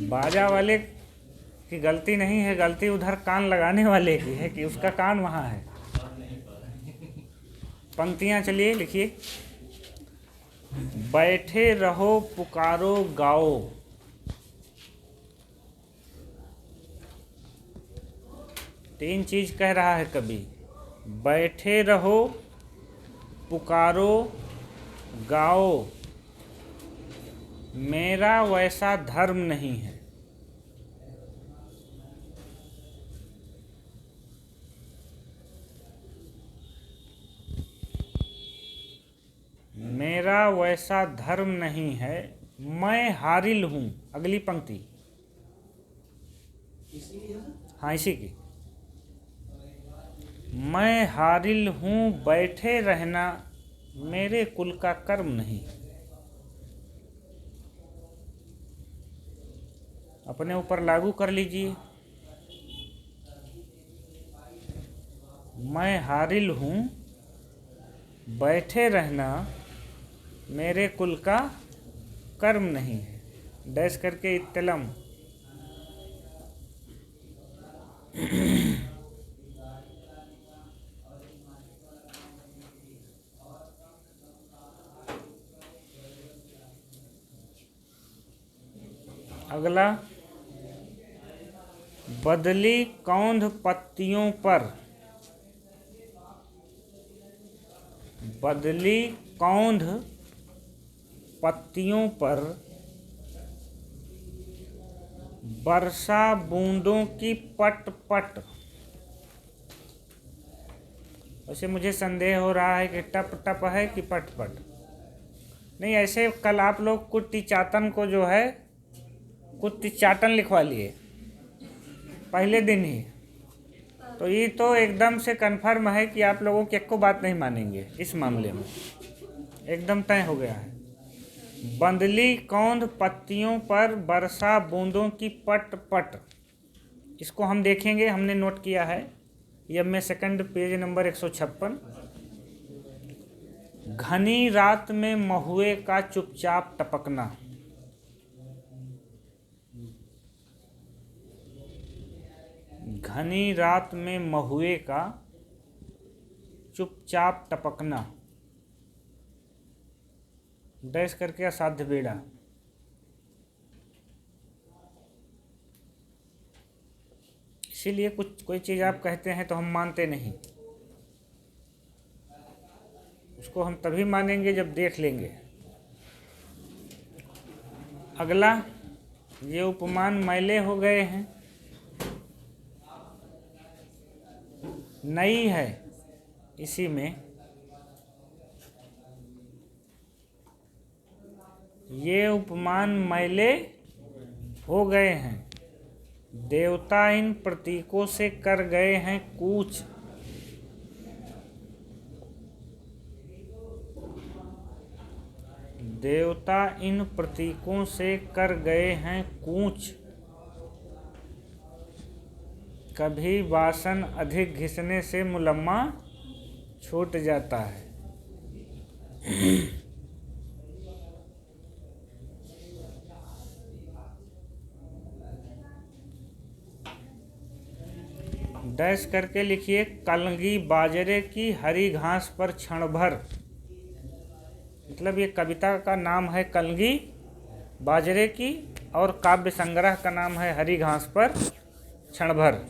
बाजा वाले की गलती नहीं है, गलती उधर कान लगाने वाले की है कि उसका कान वहाँ है। पंक्तियाँ चलिए लिखिए। बैठे रहो पुकारो गाओ, तीन चीज कह रहा है कवि। बैठे रहो पुकारो गाओ, मेरा वैसा धर्म नहीं है। मेरा वैसा धर्म नहीं है, मैं हारिल हूँ। अगली पंक्ति, हाँ इसी की। मैं हारिल हूँ बैठे रहना, मेरे कुल का कर्म नहीं। अपने ऊपर लागू कर लीजिए। मैं हारिल हूँ बैठे रहना, मेरे कुल का कर्म नहीं है। डैश करके इत्तलम। अगला, बदली कौंध पत्तियों पर, बदली कौंध पत्तियों पर वर्षा बूंदों की पट पट। वैसे मुझे संदेह हो रहा है कि टप टप है कि पट पट। नहीं, ऐसे कल आप लोग कुट्टी चातन को जो है कुट्टी चाटन लिखवा लिए पहले दिन ही, तो ये तो एकदम से कन्फर्म है कि आप लोगों की एको बात नहीं मानेंगे इस मामले में, एकदम तय हो गया है। बंदली कौंध पत्तियों पर वर्षा बूंदों की पट पट, इसको हम देखेंगे, हमने नोट किया है। ये में सेकंड पेज नंबर 156। घनी रात में महुए का चुपचाप टपकना। घनी रात में महुए का चुपचाप टपकना। डैश करके असाध्य बेड़ा। इसीलिए कोई चीज़ आप कहते हैं तो हम मानते नहीं, उसको हम तभी मानेंगे जब देख लेंगे। अगला, ये उपमान मैले हो गए हैं, नई है इसी में। ये उपमान मैले हो गए हैं, देवता इन प्रतीकों से कर गए हैं कूच। देवता इन प्रतीकों से कर गए हैं कूच, कभी वासन अधिक घिसने से मुलम्मा छूट जाता है। डैश करके लिखिए कलगी बाजरे की हरी घास पर क्षण भर। मतलब ये कविता का नाम है कलगी बाजरे की और काव्य संग्रह का नाम है हरी घास पर क्षण भर।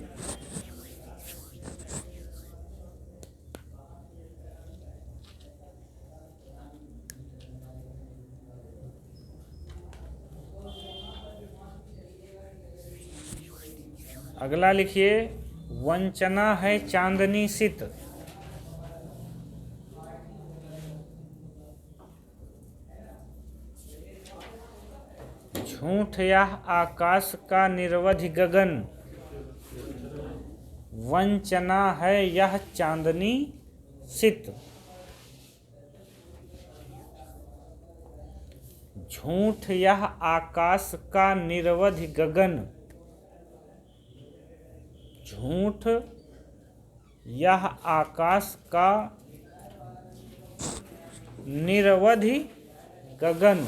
अगला लिखिए वंचना है चांदनी सित। झूठ यह आकाश का निरवधि गगन, वंचना है यह चांदनी सित। झूठ यह आकाश का निरवधि गगन, झूठ यह आकाश का निरवधि गगन।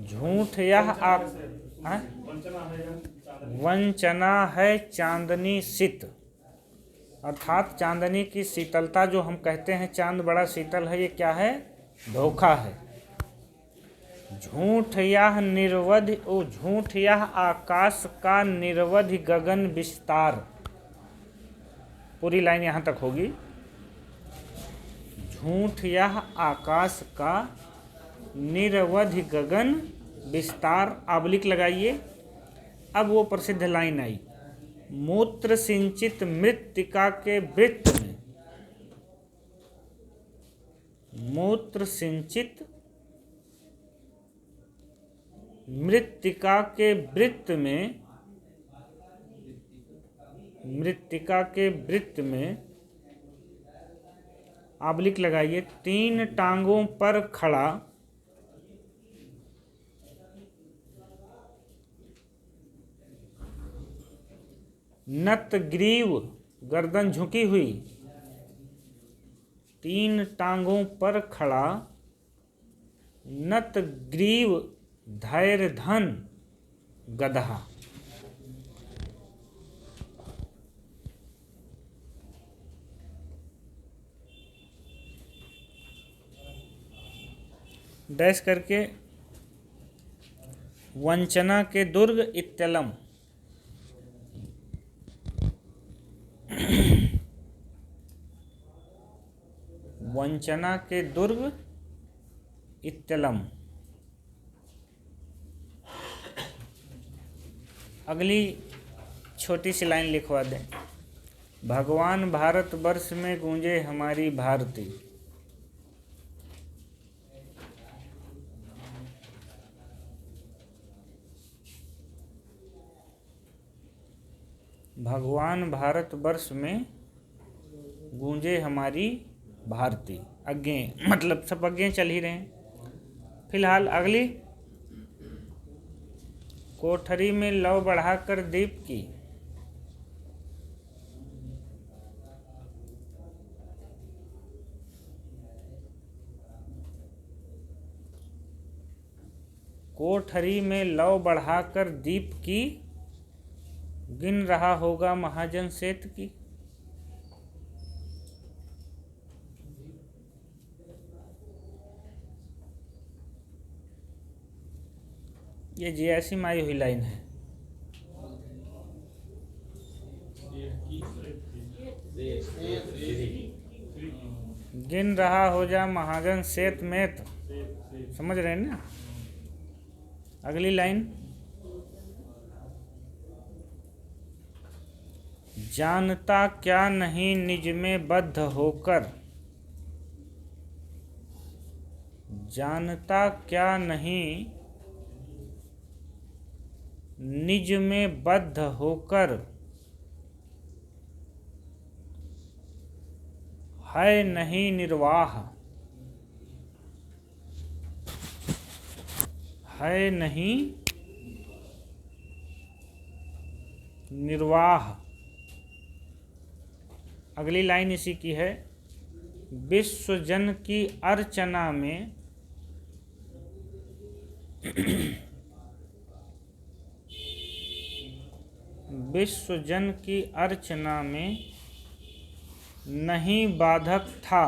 झूठ यह वंचना है चांदनी सित, अर्थात चांदनी की शीतलता जो हम कहते हैं चांद बड़ा शीतल है, ये क्या है? धोखा है। झूठ यह निर्वधि झूठ यह आकाश का निर्वधि गगन विस्तार। पूरी लाइन यहाँ तक होगी। झूठ यह आकाश का निरवधि गगन विस्तार। आबलिक लगाइए। अब वो प्रसिद्ध लाइन आई, मूत्र सिंचित मृत्तिका के वृत्त में, मूत्र सिंचित मृत्तिका के वृत्त में, मृत्तिका के वृत्त में आबलिक लगाइए, तीन टांगों पर खड़ा नत ग्रीव, गर्दन झुकी हुई, तीन टांगों पर खड़ा नत ग्रीव धैर्य धन गदहा। डैश करके वंचना के दुर्ग इत्यलम। वंचना के दुर्ग इत्यलम। अगली छोटी सी लाइन लिखवा दें, भगवान भारतवर्ष में गूंजे हमारी भारती। भगवान भारतवर्ष में गूंजे हमारी भारती। आगे मतलब सब आगे चल ही रहे हैं। फिलहाल अगली, कोठरी में लौ बढ़ाकर दीप की, कोठरी में लौ बढ़ाकर दीप की, गिन रहा होगा महाजन सेठ की। ये जैसी माई हुई लाइन है। गिन रहा हो जा महाजन सेठ में, समझ रहे हैं ना। अगली लाइन, जानता क्या नहीं निज में बद्ध होकर, जानता क्या नहीं निज में बद्ध होकर है नहीं निर्वाह, है नहीं निर्वाह। अगली लाइन इसी की है, विश्वजन की अर्चना में विश्वजन की अर्चना में नहीं बाधक था,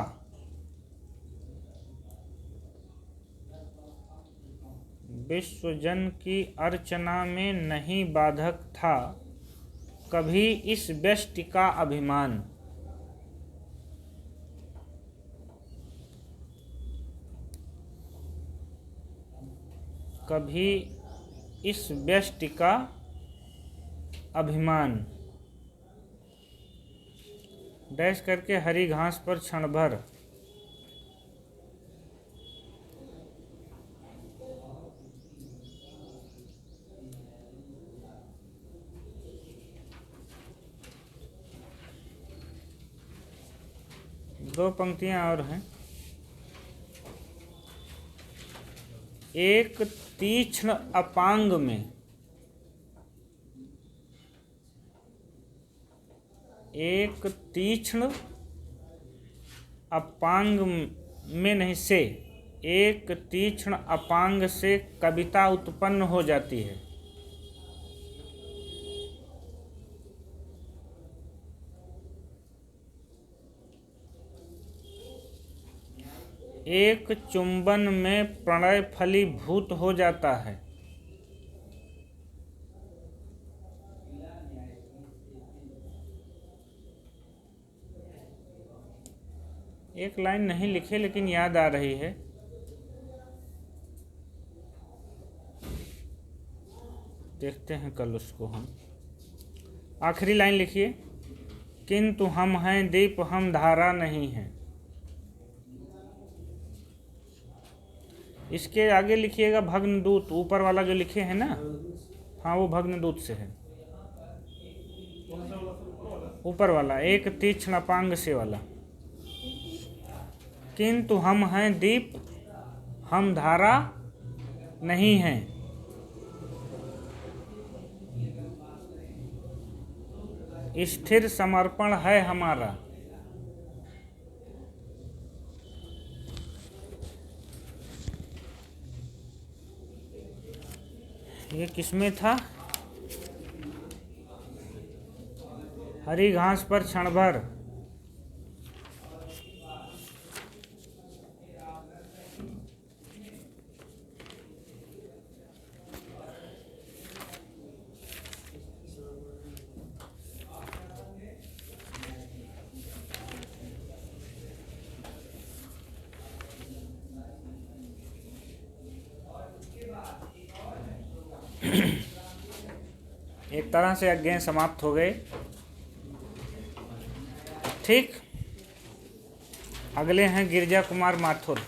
विश्वजन की अर्चना में नहीं बाधक था कभी इस व्यष्टि का अभिमान। कभी इस व्यष्टि का अभिमान। डैश करके हरी घास पर क्षण भर। दो पंक्तियां और हैं। एक तीक्ष्ण अपांग में, एक तीक्ष्ण अपांग में नहीं से, एक तीक्ष्ण अपांग से कविता उत्पन्न हो जाती है। एक चुंबन में प्रणय फलीभूत हो जाता है। एक लाइन नहीं लिखे लेकिन याद आ रही है। देखते हैं कल उसको हम। आखिरी लाइन लिखिए, किंतु हम हैं दीप हम धारा नहीं हैं। इसके आगे लिखिएगा भग्नदूत, ऊपर वाला जो लिखे हैं ना, हाँ वो भग्नदूत से है। ऊपर वाला एक तीक्ष्ण अपांग से वाला। किंतु हम हैं दीप हम धारा नहीं हैं। स्थिर समर्पण है हमारा। ये किसमें था? हरी घास पर क्षण भर। एक तरह से अध्ययन समाप्त हो गए। ठीक, अगले हैं गिरिजा कुमार माथुर।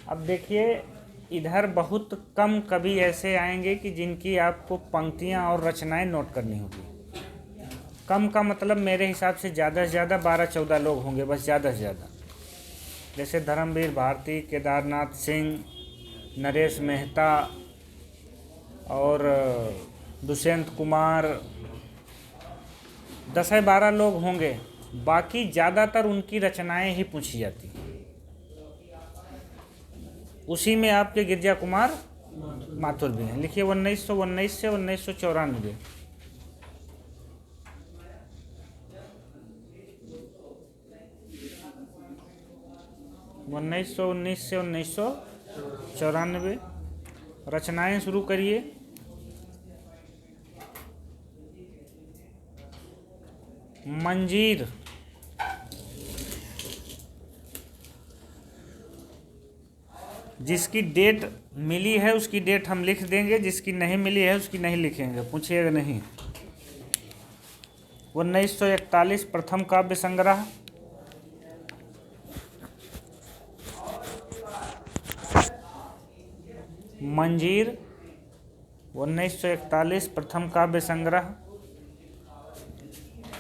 अब देखिए, इधर बहुत कम कवि ऐसे आएंगे कि जिनकी आपको पंक्तियां और रचनाएं नोट करनी होगी। कम का मतलब मेरे हिसाब से ज़्यादा से ज़्यादा 12-14 लोग होंगे, बस ज़्यादा से ज़्यादा। जैसे धर्मवीर भारती, केदारनाथ सिंह, नरेश मेहता और दुष्यंत कुमार, 10-12 लोग होंगे। बाकी ज़्यादातर उनकी रचनाएं ही पूछी जाती। उसी में आपके गिरिजा कुमार माथुर भी हैं। लिखिए 1919 से 1994। उन्नीस से 1994 रचनाएं शुरू करिए। मंजीर, जिसकी डेट मिली है उसकी डेट हम लिख देंगे, जिसकी नहीं मिली है उसकी नहीं लिखेंगे, पूछिएगा नहीं। 1941 प्रथम काव्य संग्रह, मंजीर 1941 प्रथम काव्य संग्रह।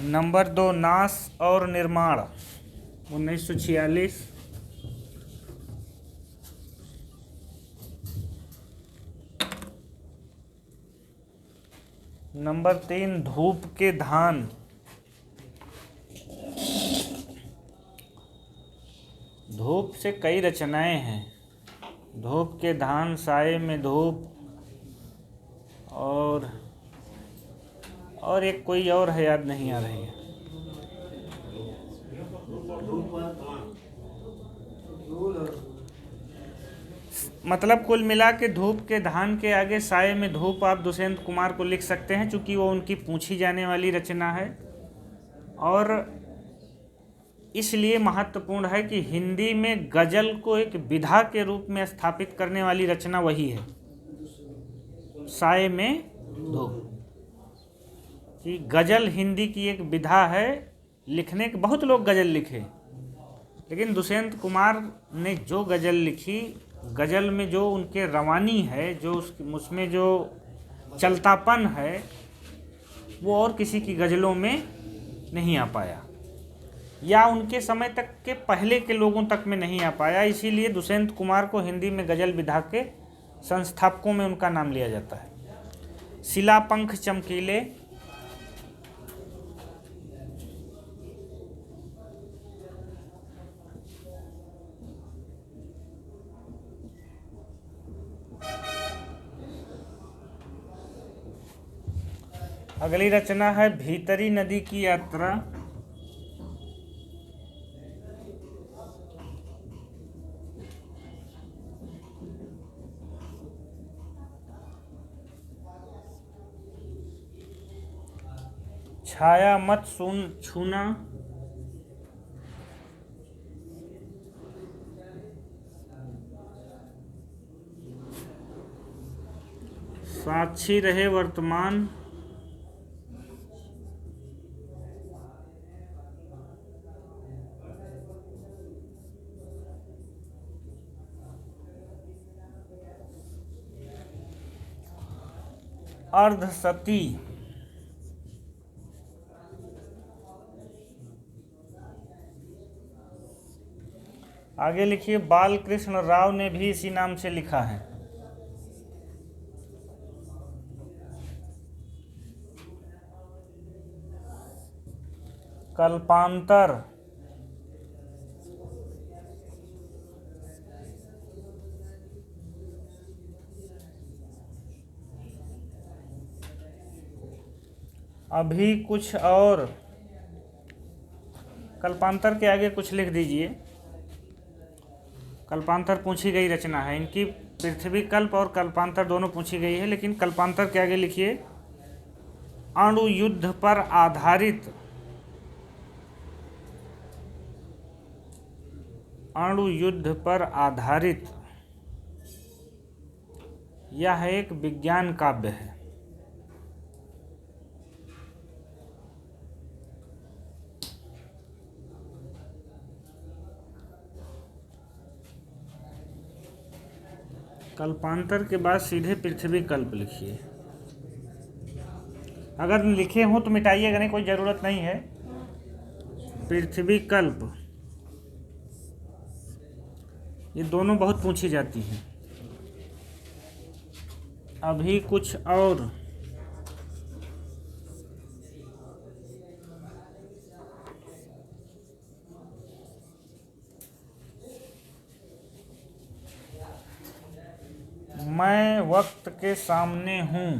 नंबर 2 नाश और निर्माण 1946। नंबर 3 धूप के धान, धूप से कई रचनाएं हैं, धूप के धान, साए में धूप, और एक कोई और है, याद नहीं आ रही है। मतलब कुल मिला के धूप के धान के आगे साए में धूप आप दुष्यंत कुमार को लिख सकते हैं, चूंकि वो उनकी पूछी जाने वाली रचना है और इसलिए महत्वपूर्ण है कि हिंदी में गजल को एक विधा के रूप में स्थापित करने वाली रचना वही है, साए में धूप। कि गजल हिंदी की एक विधा है, लिखने के बहुत लोग गजल लिखे, लेकिन दुष्यंत कुमार ने जो गजल लिखी, गजल में जो उनके रवानी है, जो उसमें जो चलतापन है, वो और किसी की गजलों में नहीं आ पाया, या उनके समय तक के पहले के लोगों तक में नहीं आ पाया। इसीलिए दुष्यंत कुमार को हिंदी में गजल विधा के संस्थापकों में उनका नाम लिया जाता है। शिला पंख चमकीले, अगली रचना है भीतरी नदी की यात्रा, छाया मत सुन छूना, साक्षी रहे वर्तमान, अर्धसती, आगे लिखिए बाल कृष्ण राव ने भी इसी नाम से लिखा है। कल्पांतर, अभी कुछ और, कल्पांतर के आगे कुछ लिख दीजिए। कल्पांतर पूछी गई रचना है इनकी, पृथ्वी कल्प और कल्पांतर दोनों पूछी गई है, लेकिन कल्पांतर के आगे लिखिए अणु युद्ध पर आधारित, अणु युद्ध पर आधारित यह एक विज्ञान काव्य है। कल्पांतर के बाद सीधे पृथ्वी कल्प लिखिए, अगर लिखे हो तो मिटाइएगा नहीं, कोई ज़रूरत नहीं है। पृथ्वी कल्प, ये दोनों बहुत पूछी जाती हैं। अभी कुछ और, मैं वक्त के सामने हूँ,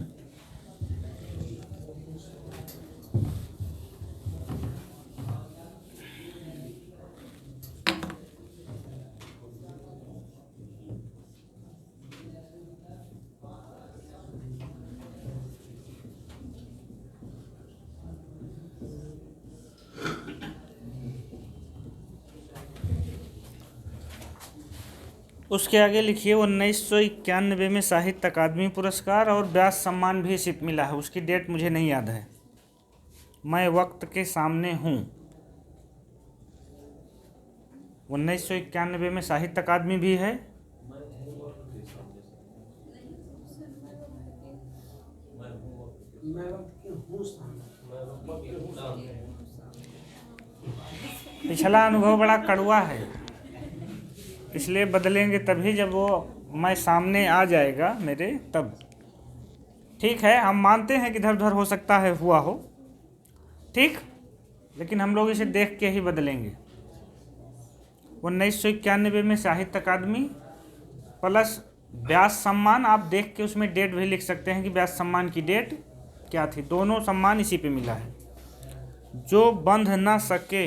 उसके आगे लिखिए 1991 में साहित्य अकादमी पुरस्कार और व्यास सम्मान भी इसे मिला है। उसकी डेट मुझे नहीं याद है। मैं वक्त के सामने हूँ। 1991 में साहित्य अकादमी भी है। पिछला अनुभव बड़ा कड़वा है, इसलिए बदलेंगे तभी जब वो मैं सामने आ जाएगा मेरे, तब। ठीक है, हम मानते हैं कि इधर उधर हो सकता है, हुआ हो, ठीक, लेकिन हम लोग इसे देख के ही बदलेंगे। 1991 में साहित्य अकादमी प्लस व्यास सम्मान, आप देख के उसमें डेट भी लिख सकते हैं कि व्यास सम्मान की डेट क्या थी। दोनों सम्मान इसी पे मिला है। जो बंध ना सके,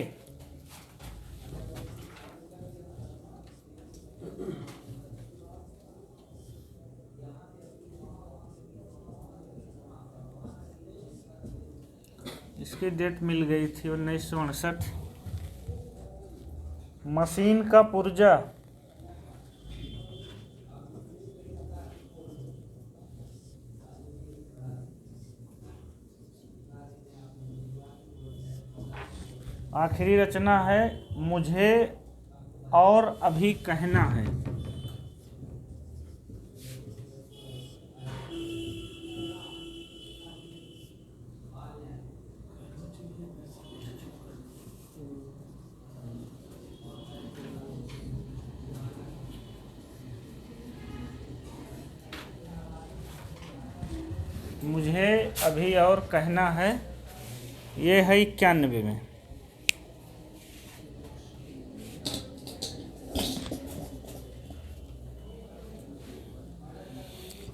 इसकी डेट मिल गई थी 1959। मशीन का पुर्जा, आखिरी रचना है मुझे और अभी कहना है। मुझे अभी और कहना है, ये है 91 में।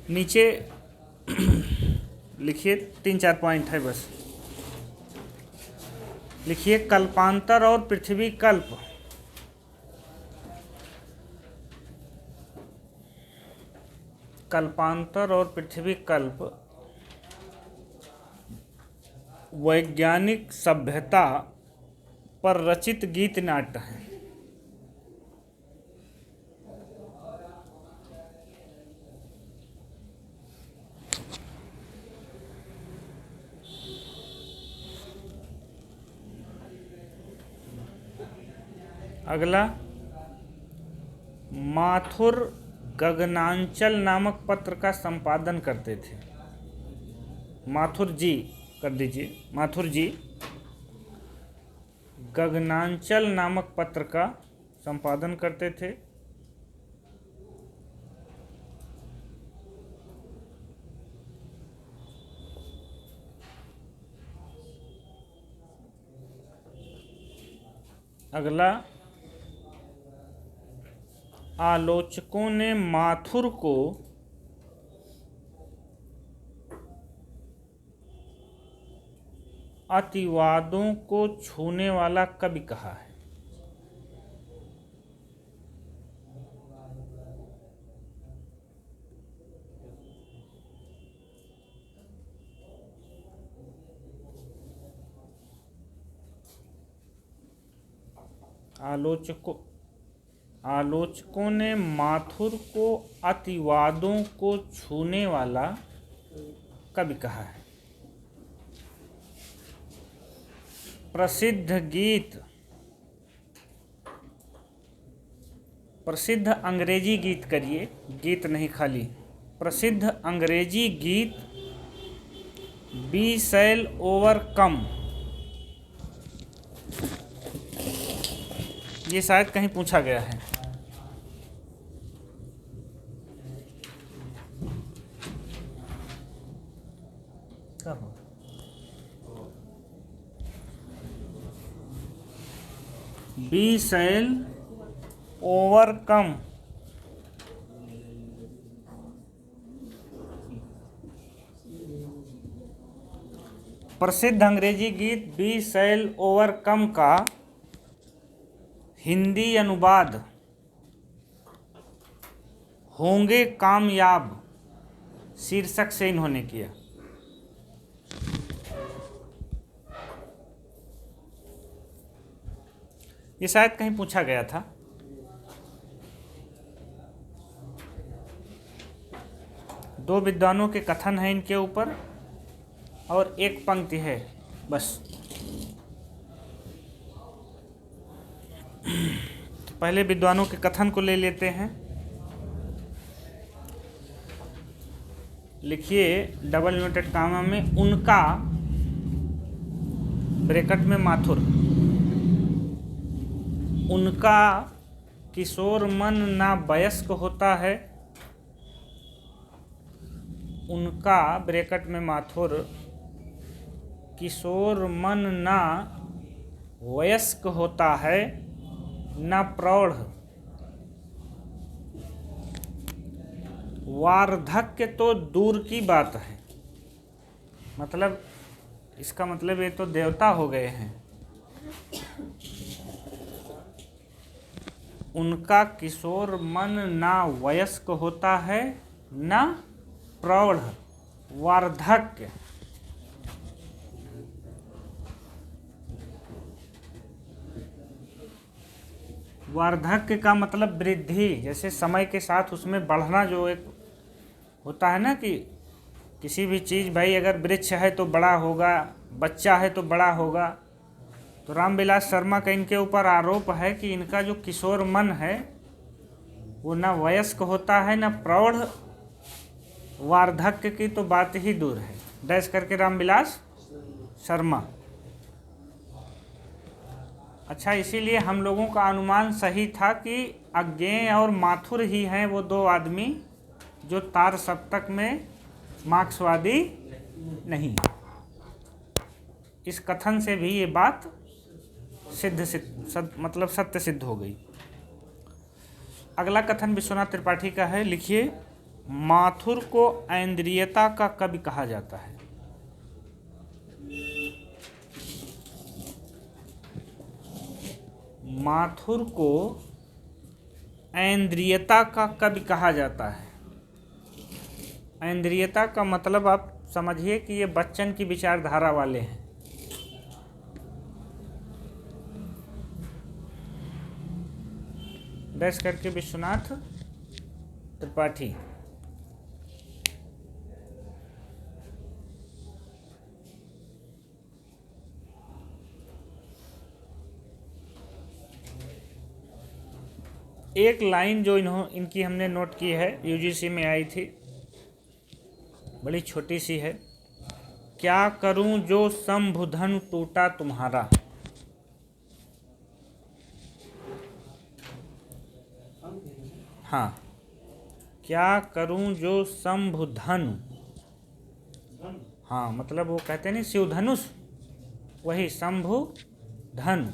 नीचे लिखिए, 3-4 पॉइंट है बस। लिखिए कल्पांतर और पृथ्वी कल्प। कल्पांतर और पृथ्वी कल्प वैज्ञानिक सभ्यता पर रचित गीत नाट्य है। अगला, माथुर गगनांचल नामक पत्र का संपादन करते थे। माथुर जी कर दीजिए, माथुर जी गगनांचल नामक पत्र का संपादन करते थे। अगला, आलोचकों ने माथुर को अतिवादों को छूने वाला कवि कहा है। आलोचकों ने माथुर को अतिवादों को छूने वाला कवि कहा है। प्रसिद्ध अंग्रेजी गीत करिए, गीत नहीं खाली। प्रसिद्ध अंग्रेजी गीत वी शैल ओवरकम, ये शायद कहीं पूछा गया है। We shall overcome. प्रसिद्ध अंग्रेजी गीत वी शैल ओवरकम का हिंदी अनुवाद होंगे कामयाब शीर्षक से इन्होंने किया। ये शायद कहीं पूछा गया था। 2 विद्वानों के कथन हैं इनके ऊपर और एक पंक्ति है बस। तो पहले विद्वानों के कथन को ले लेते हैं। लिखिए डबल इन्वर्टेड कामा में उनका, ब्रैकेट में माथुर, उनका किशोर मन ना वयस्क होता है, उनका ब्रैकेट में माथुर किशोर मन ना वयस्क होता है, न प्रौढ़ वार्धक्य तो दूर की बात है। मतलब इसका मतलब ये तो देवता हो गए हैं। उनका किशोर मन ना वयस्क होता है, न प्रौढ़ वार्धक्य। वार्धक्य का मतलब वृद्धि, जैसे समय के साथ उसमें बढ़ना, जो एक होता है ना कि किसी भी चीज़, भाई अगर वृक्ष है तो बड़ा होगा, बच्चा है तो बड़ा होगा। तो रामविलास शर्मा का इनके ऊपर आरोप है कि इनका जो किशोर मन है वो न वयस्क होता है न प्रौढ़, वार्धक्य की तो बात ही दूर है। डैश करके रामविलास शर्मा। अच्छा, इसीलिए हम लोगों का अनुमान सही था कि अज्ञेय और माथुर ही हैं वो 2 आदमी जो तार सप्तक में मार्क्सवादी नहीं। इस कथन से भी ये बात मतलब सत्य सिद्ध हो गई। अगला कथन विश्वनाथ त्रिपाठी का है। लिखिए माथुर को ऐन्द्रियता का कवि कहा जाता है। माथुर को ऐन्द्रियता का कवि कहा जाता है। ऐन्द्रियता का मतलब आप समझिए कि ये बच्चन की विचारधारा वाले हैं। डैश करके विश्वनाथ त्रिपाठी। एक लाइन जो इनकी हमने नोट की है, यूजीसी में आई थी, बड़ी छोटी सी है। क्या करूं जो शंभुधन टूटा तुम्हारा। हाँ, क्या करूं जो शंभुधन, हाँ मतलब वो कहते नहीं शिव धनुष, वही शंभु धन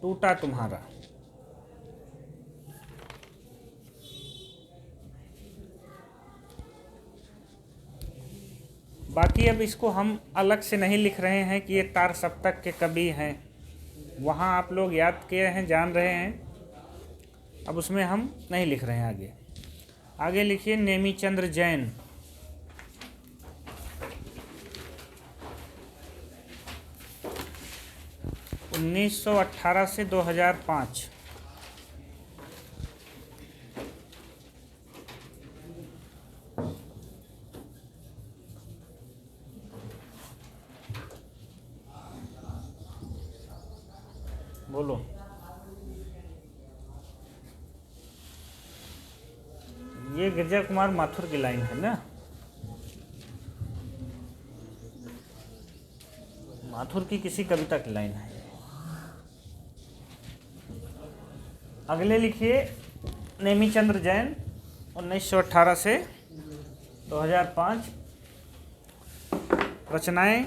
टूटा तुम्हारा। बाकी अब इसको हम अलग से नहीं लिख रहे हैं कि ये तार सप्तक के कवि हैं, वहाँ आप लोग याद किए हैं, जान रहे हैं, अब उसमें हम नहीं लिख रहे हैं। आगे लिखिए नेमीचंद्र जैन। उन्नीस 1918 से 2005। बोलो। ये गिरजा कुमार माथुर की लाइन है ना। माथुर की किसी कविता की लाइन है। अगले लिखिए नेमीचंद्र जैन 1918 से 2005। रचनाएं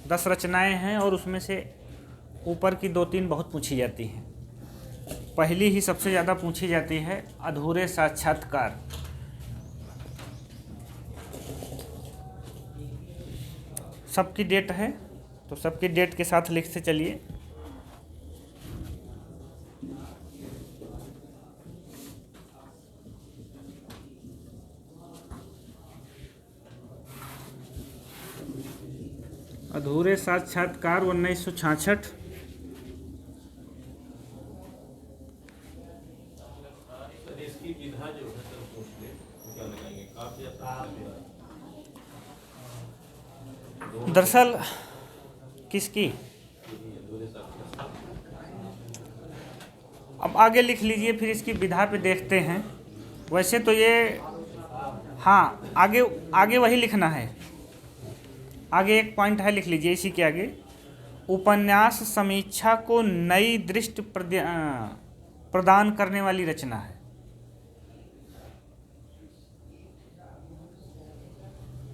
10 रचनाएं हैं और उसमें से ऊपर की 2-3 बहुत पूछी जाती हैं। पहली ही सबसे ज़्यादा पूछी जाती है अधूरे साक्षात्कार। सबकी डेट है तो सबकी डेट के साथ लिखते चलिए। अधूरे साक्षात्कार 1966। इसकी विधा जो है सर पूछ ले, क्या लगाएंगे, काव्य दरअसल किसकी, अब आगे लिख लीजिए, फिर इसकी विधा पे देखते हैं। वैसे तो ये, हाँ, आगे आगे वही लिखना है। आगे एक पॉइंट है, लिख लीजिए इसी के आगे। उपन्यास समीक्षा को नई दृष्टि प्रदान करने वाली रचना है।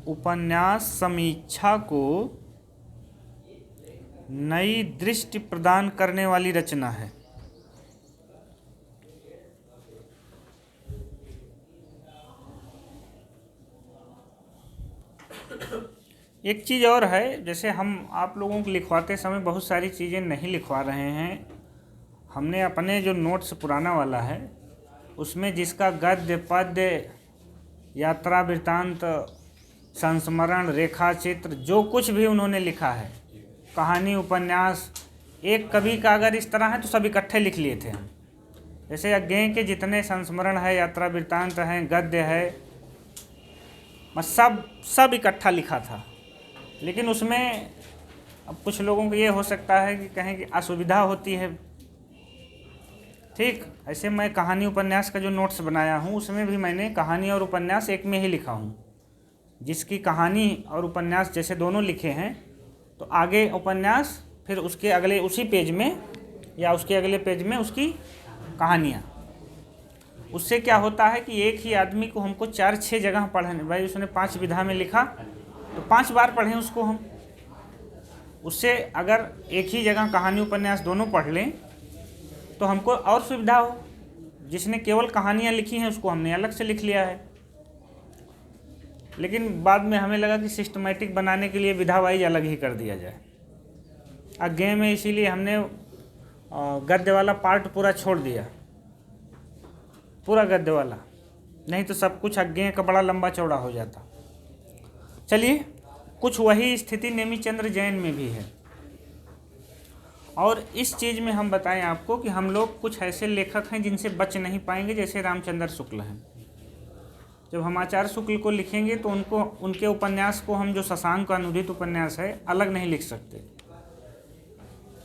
उपन्यास समीक्षा को नई दृष्टि प्रदान करने वाली रचना है। एक चीज़ और है, जैसे हम आप लोगों को लिखवाते समय बहुत सारी चीज़ें नहीं लिखवा रहे हैं। हमने अपने जो नोट्स पुराना वाला है उसमें जिसका गद्य पद्य यात्रा वृत्तांत संस्मरण रेखा चित्र जो कुछ भी उन्होंने लिखा है, कहानी उपन्यास, एक कवि का अगर इस तरह है तो सब इकट्ठे लिख लिए थे हम। जैसे अज्ञेय के जितने संस्मरण है, यात्रा वृत्तांत हैं, गद्य है, मैं सब इकट्ठा लिखा था। लेकिन उसमें अब कुछ लोगों को ये हो सकता है कि कहें कि असुविधा होती है। ठीक, ऐसे मैं कहानी उपन्यास का जो नोट्स बनाया हूँ उसमें भी मैंने कहानी और उपन्यास एक में ही लिखा हूँ। जिसकी कहानी और उपन्यास जैसे दोनों लिखे हैं तो आगे उपन्यास, फिर उसके अगले उसी पेज में या उसके अगले पेज में उसकी कहानियाँ। उससे क्या होता है कि एक ही आदमी को हमको 4-6 जगह पढ़ने, भाई उसने 5 विधा में लिखा तो 5 बार पढ़ें उसको हम। उससे अगर एक ही जगह कहानी उपन्यास दोनों पढ़ लें तो हमको और सुविधा हो। जिसने केवल कहानियाँ लिखी हैं उसको हमने अलग से लिख लिया है। लेकिन बाद में हमें लगा कि सिस्टमेटिक बनाने के लिए विधा वाइज अलग ही कर दिया जाए अज्ञेय में, इसीलिए हमने गद्य वाला पार्ट पूरा छोड़ दिया, पूरा गद्य वाला, नहीं तो सब कुछ अज्ञेय का बड़ा लंबा चौड़ा हो जाता। चलिए, कुछ वही स्थिति नेमिचंद्र जैन में भी है। और इस चीज़ में हम बताएं आपको कि हम लोग कुछ ऐसे लेखक हैं जिनसे बच नहीं पाएंगे, जैसे रामचंद्र शुक्ल हैं। जब हम आचार्य शुक्ल को लिखेंगे तो उनके उपन्यास को हम, जो शशांक का अनुदित उपन्यास है, अलग नहीं लिख सकते।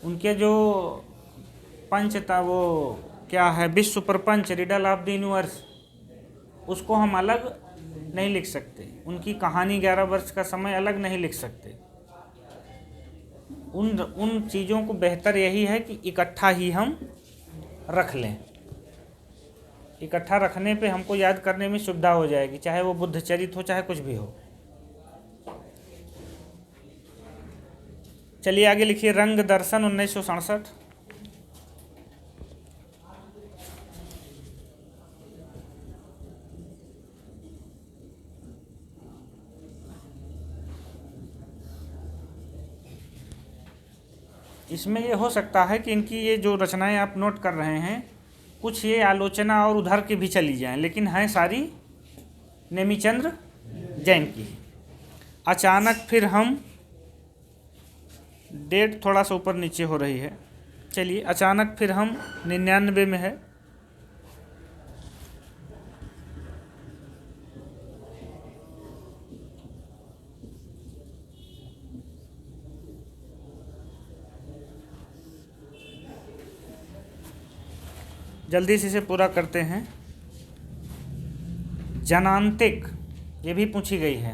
उनके जो पंच था, वो क्या है, विश्व प्रपंच, रिडल ऑफ द यूनिवर्स, उसको हम अलग नहीं लिख सकते। उनकी कहानी 11 वर्ष का समय अलग नहीं लिख सकते। उन चीज़ों को बेहतर यही है कि इकट्ठा ही हम रख लें। इकट्ठा रखने पे हमको याद करने में सुविधा हो जाएगी, चाहे वो बुद्ध चरित हो, चाहे कुछ भी हो। चलिए आगे लिखिए। रंग दर्शन 1967। इसमें ये हो सकता है कि इनकी ये जो रचनाएं आप नोट कर रहे हैं, कुछ ये आलोचना और उधर की भी चली जाएं, लेकिन हैं सारी नेमिचंद्र जैन की। अचानक फिर हम, डेट थोड़ा सा ऊपर नीचे हो रही है, चलिए, अचानक फिर हम 99 में है। जल्दी से इसे पूरा करते हैं। जनांतिक, ये भी पूछी गई है।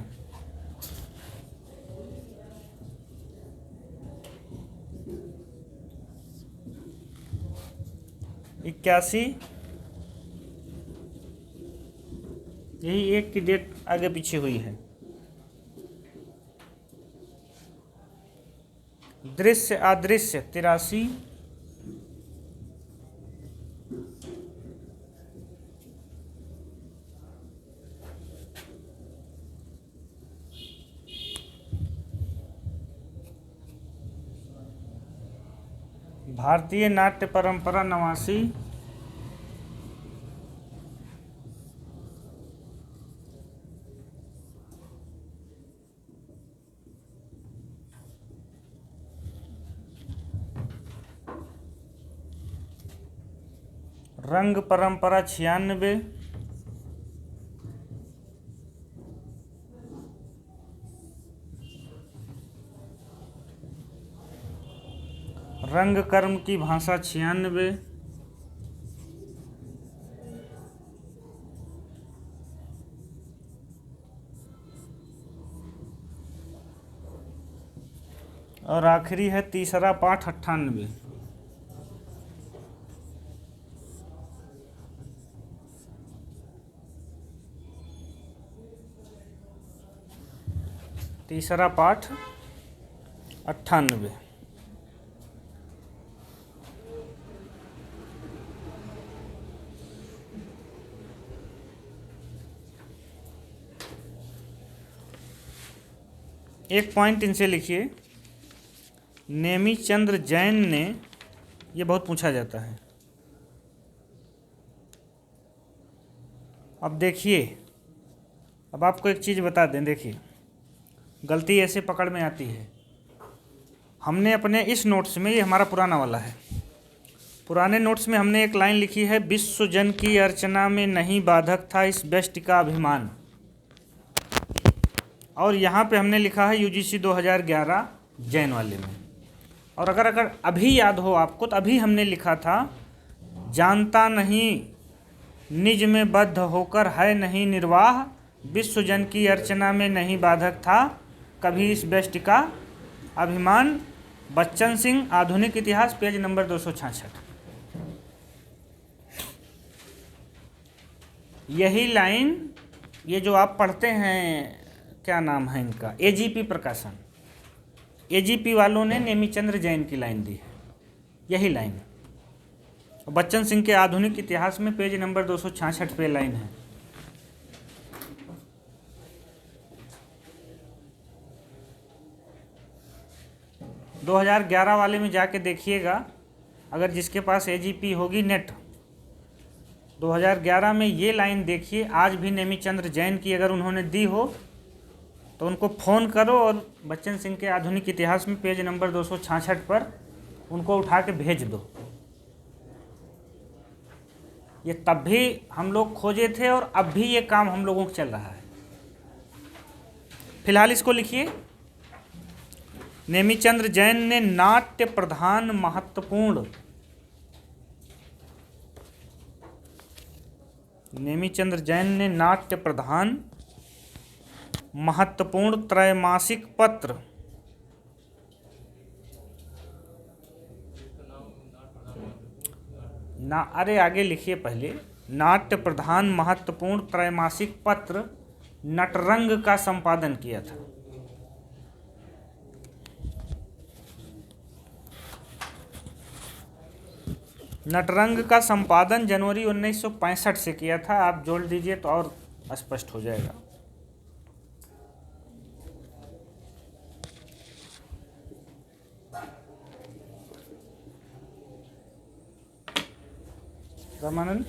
इक्यासी, यही एक की डेट आगे पीछे हुई है। दृश्य अदृश्य 83, भारतीय नाट्य परंपरा 89, रंग परंपरा 96, रंग कर्म की भाषा 96। और आखिरी है तीसरा पाठ 98। तीसरा पाठ 98। एक पॉइंट इनसे लिखिए, नेमी चंद्र जैन ने, ये बहुत पूछा जाता है। अब देखिए, अब आपको एक चीज़ बता दें, देखिए गलती ऐसे पकड़ में आती है। हमने अपने इस नोट्स में, ये हमारा पुराना वाला है, पुराने नोट्स में हमने एक लाइन लिखी है, विश्व जन की अर्चना में नहीं बाधक था इस व्यष्टि का अभिमान। और यहाँ पे हमने लिखा है यूजीसी 2011 जैन वाले में। और अगर अभी याद हो आपको, तो अभी हमने लिखा था, जानता नहीं निज में बद्ध होकर है नहीं निर्वाह, विश्व जन की अर्चना में नहीं बाधक था कभी इस व्यष्टि का अभिमान। बच्चन सिंह, आधुनिक इतिहास, पेज नंबर 266। यही लाइन, ये जो आप पढ़ते हैं, क्या नाम है इनका, एजीपी प्रकाशन, एजीपी वालों ने नेमीचंद्र जैन की लाइन दी है, यही लाइन। बच्चन सिंह के आधुनिक इतिहास में पेज नंबर 266 पे लाइन है। तो 2011 वाले में जाके देखिएगा, अगर जिसके पास एजीपी होगी नेट, 2011 में ये लाइन देखिए। आज भी नेमीचंद्र जैन की अगर उन्होंने दी हो तो उनको फ़ोन करो और बच्चन सिंह के आधुनिक इतिहास में पेज नंबर 266 पर उनको उठा के भेज दो। ये तब भी हम लोग खोजे थे और अब भी ये काम हम लोगों को चल रहा है। फिलहाल इसको लिखिए, नेमीचंद्र जैन ने नाट्य प्रधान महत्वपूर्ण, नेमीचंद्र जैन ने नाट्य प्रधान महत्वपूर्ण त्रैमासिक पत्र ना, अरे आगे लिखिए पहले, नाट्य प्रधान महत्वपूर्ण त्रैमासिक पत्र नटरंग का संपादन किया था। नटरंग का संपादन जनवरी 1965 से किया था। आप जोड़ दीजिए तो और स्पष्ट हो जाएगा। रामानंद।